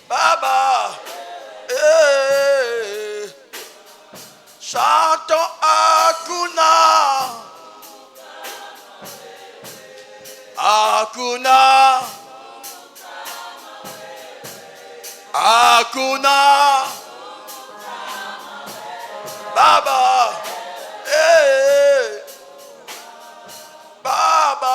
Baba, chantons Hakuna Baba, Baba,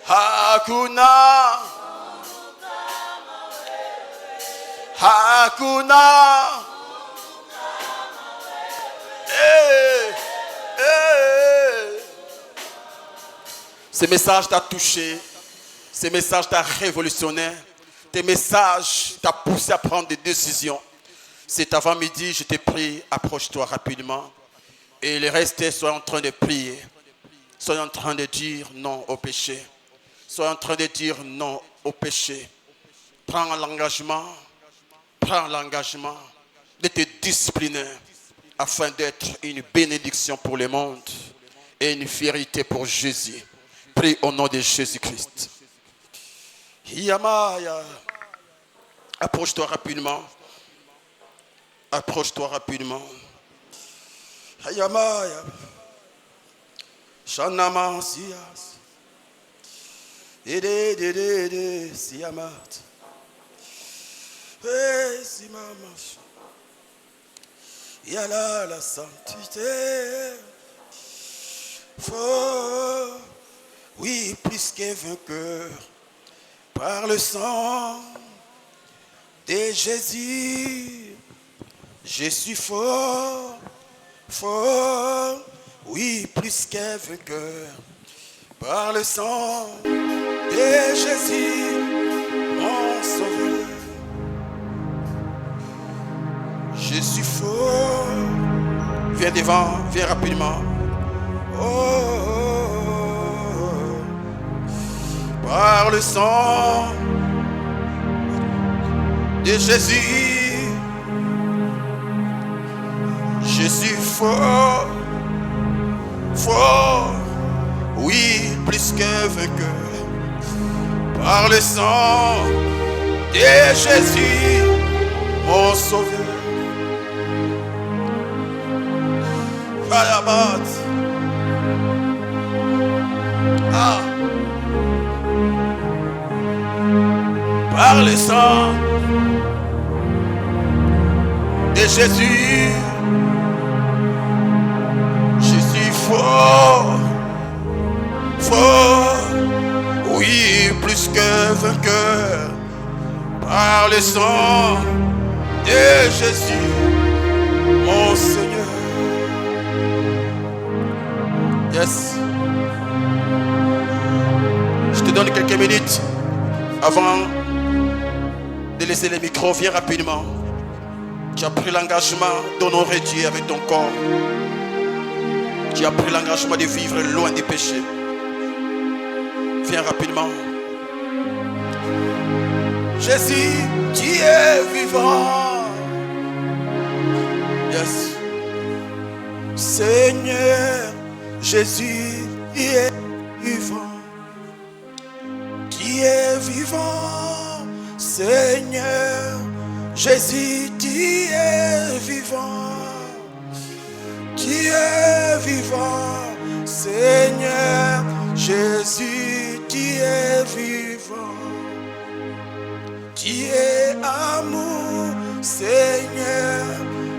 hakuna Ce message t'a touché, ce message t'a révolutionné, tes messages t'a poussé à prendre des décisions. Cet avant-midi, je te prie, approche-toi rapidement. Et le reste, sois en train de prier. Sois en train de dire non au péché. Sois en train de dire non au péché. Prends l'engagement de te discipliner afin d'être une bénédiction pour le monde et une fierté pour Jésus. Prie au nom de Jésus-Christ. Yamaya. Approche-toi rapidement. Yamaya. Shanama sias. Ede siamat. Simama. Yala la sainteté. Fort. Oui, plus qu'un vainqueur, par le sang de Jésus, je suis fort, oui, plus qu'un vainqueur, par le sang de Jésus, mon sauveur. Je suis fort, viens devant, viens rapidement. Par le sang de Jésus, je suis fort, oui, plus qu'un vainqueur. Par le sang de Jésus, mon sauveur. Par le sang de Jésus, je suis fort, oui, plus que vainqueur. Par le sang de Jésus, Mon Seigneur. Yes. Je te donne quelques minutes avant de laisser les micros. Viens rapidement. Tu as pris l'engagement d'honorer Dieu avec ton corps. Tu as pris l'engagement de vivre loin des péchés. Viens rapidement. Jésus, tu es vivant. Yes. Seigneur, Jésus, tu es vivant. Tu es vivant. Seigneur, Jésus, tu es vivant. Tu es vivant. Seigneur, Jésus, tu es vivant. Tu es amour, Seigneur,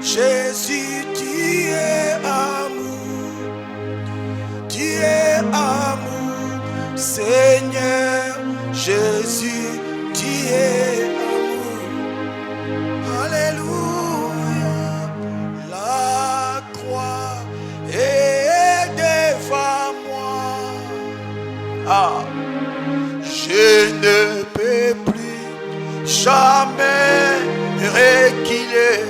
Jésus, tu es amour. Tu es amour, Seigneur, Jésus, tu es amour. Alléluia, la croix est devant moi. Ah, je ne peux plus jamais reculer.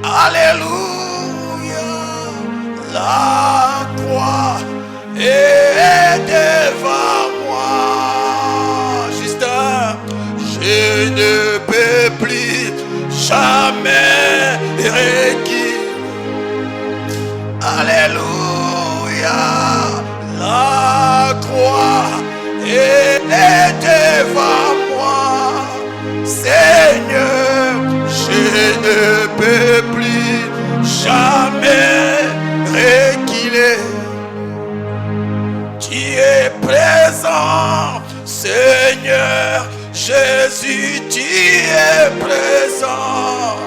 Alléluia, la croix est devant moi. Justin, je ne peux plus jamais reculer. Alléluia, la croix est devant moi. Seigneur, je ne peux plus jamais reculer. Tu es présent, Seigneur, Jésus, tu es présent.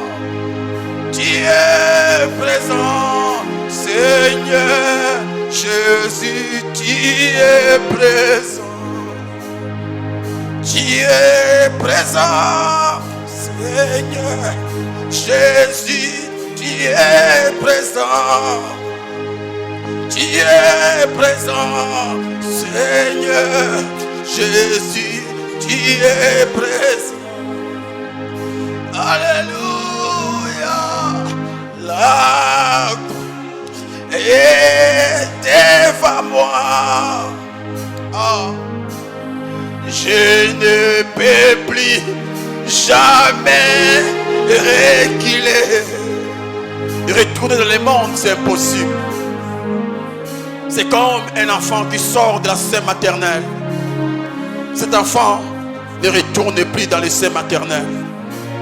Tu es présent, Seigneur, Jésus, tu es présent. Tu es présent, Seigneur, Jésus, tu es présent. Tu es présent, Seigneur, Jésus, tu es présent. Alléluia, la croix est devant moi. Oh. Je ne peux plus jamais reculer. Retourner dans le monde, c'est impossible. C'est comme un enfant qui sort de la sein maternelle. Cet enfant ne retourne plus dans le sein maternel.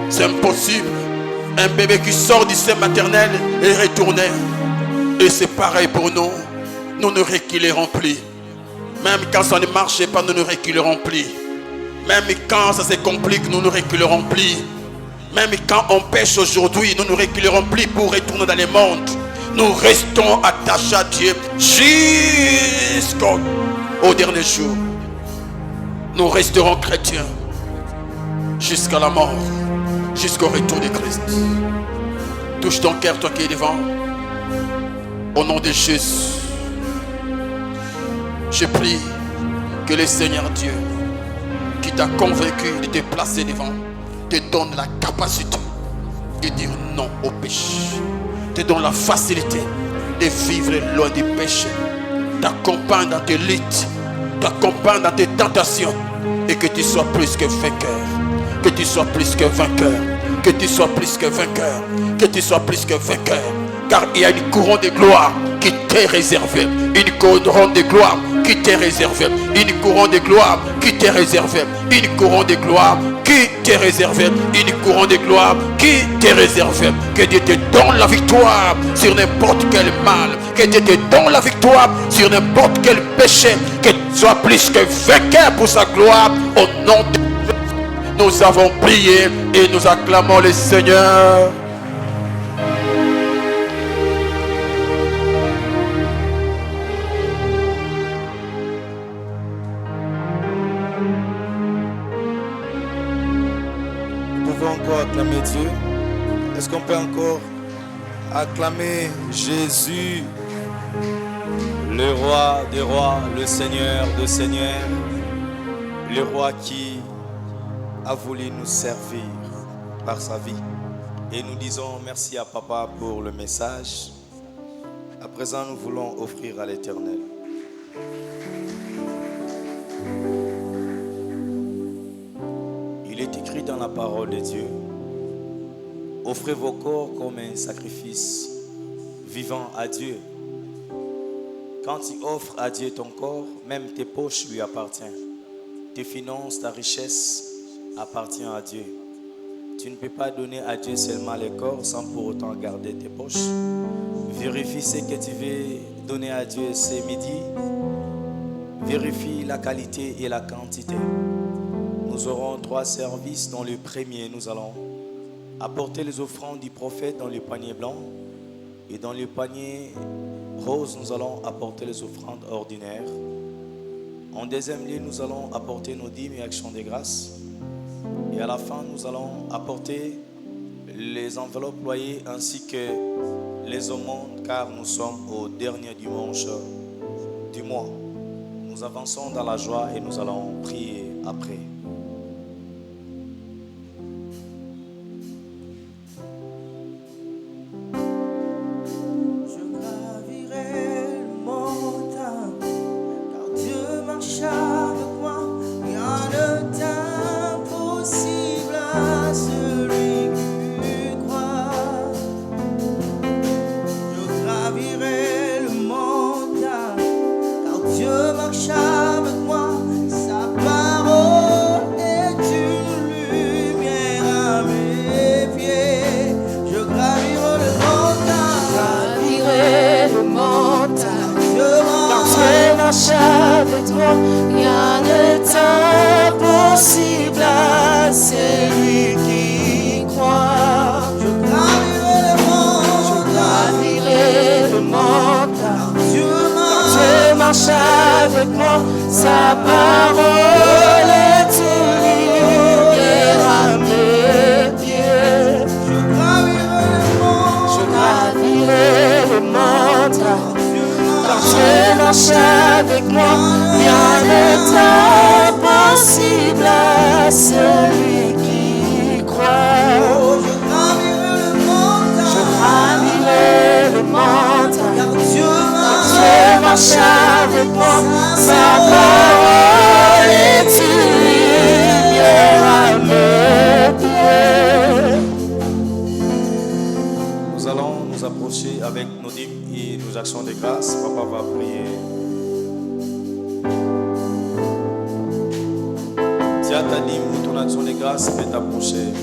C'est impossible. Un bébé qui sort du sein maternel et retourner. Et c'est pareil pour nous. Nous ne reculerons plus. Même quand ça ne marche pas, nous ne reculerons plus. Même quand ça se complique, nous ne reculerons plus. Même quand on pêche aujourd'hui, nous ne reculerons plus pour retourner dans le monde. Nous restons attachés à Dieu jusqu'au dernier jour. Nous resterons chrétiens jusqu'à la mort, jusqu'au retour de Christ. Touche ton cœur, toi qui es devant. Au nom de Jésus. Je prie que le Seigneur Dieu, qui t'a convaincu de te placer devant, te donne la capacité de dire non au péché, te donne la facilité de vivre loin du péché, t'accompagne dans tes luttes, t'accompagne dans tes tentations, et que tu sois plus que vainqueur, que tu sois plus que vainqueur, que tu sois plus que vainqueur, que tu sois plus que vainqueur, car il y a une couronne de gloire qui t'est réservée, une couronne de gloire qui t'est réservée, une couronne de gloire qui t'est réservée, une couronne de gloire qui t'est réservée, une couronne de gloire qui t'est réservée. Que Dieu te donne la victoire sur n'importe quel mal, que Dieu te donne la victoire sur n'importe quel péché, que tu sois plus que vainqueur pour sa gloire. Au nom de Jésus, nous avons prié et nous acclamons le Seigneur. Encore acclamer Dieu. Est-ce qu'on peut encore Acclamez Jésus, le roi des rois, le Seigneur des seigneurs, le roi qui a voulu nous servir par sa vie. Et nous disons merci à Papa pour le message. À présent, nous voulons offrir à l'Éternel. Il est écrit dans la parole de Dieu: offrez vos corps comme un sacrifice vivant à Dieu. Quand tu offres à Dieu ton corps, même tes poches lui appartiennent. Tes finances, ta richesse appartient à Dieu. Tu ne peux pas donner à Dieu seulement les corps sans pour autant garder tes poches. Vérifie ce que tu veux donner à Dieu ce midi. Vérifie la qualité et la quantité. Nous aurons 3 services. Dans le premier, nous allons apporter les offrandes du prophète dans le panier blanc. Et dans le panier rose, nous allons apporter les offrandes ordinaires. En deuxième lieu, nous allons apporter nos dîmes et actions de grâce. Et à la fin, nous allons apporter les enveloppes loyers ainsi que les aumônes, car nous sommes au dernier dimanche du mois. Nous avançons dans la joie et nous allons prier après. Avec toi, rien n'est impossible à celui qui croit. Je gravirai le monde, car Dieu marche avec moi. Sa parole est une lumière à mes pieds. Je gravirai le monde, car Dieu marche avec moi, rien n'est impossible à celui qui croit. Je gravirai le monde, car Dieu marche avec moi. Sa parole est une lumière à mes pieds. Nous allons nous approcher avec nos dîmes et nos actions de grâce. Papa va prier. Tu as ta dîme ou ton action de grâce, peut t'approcher.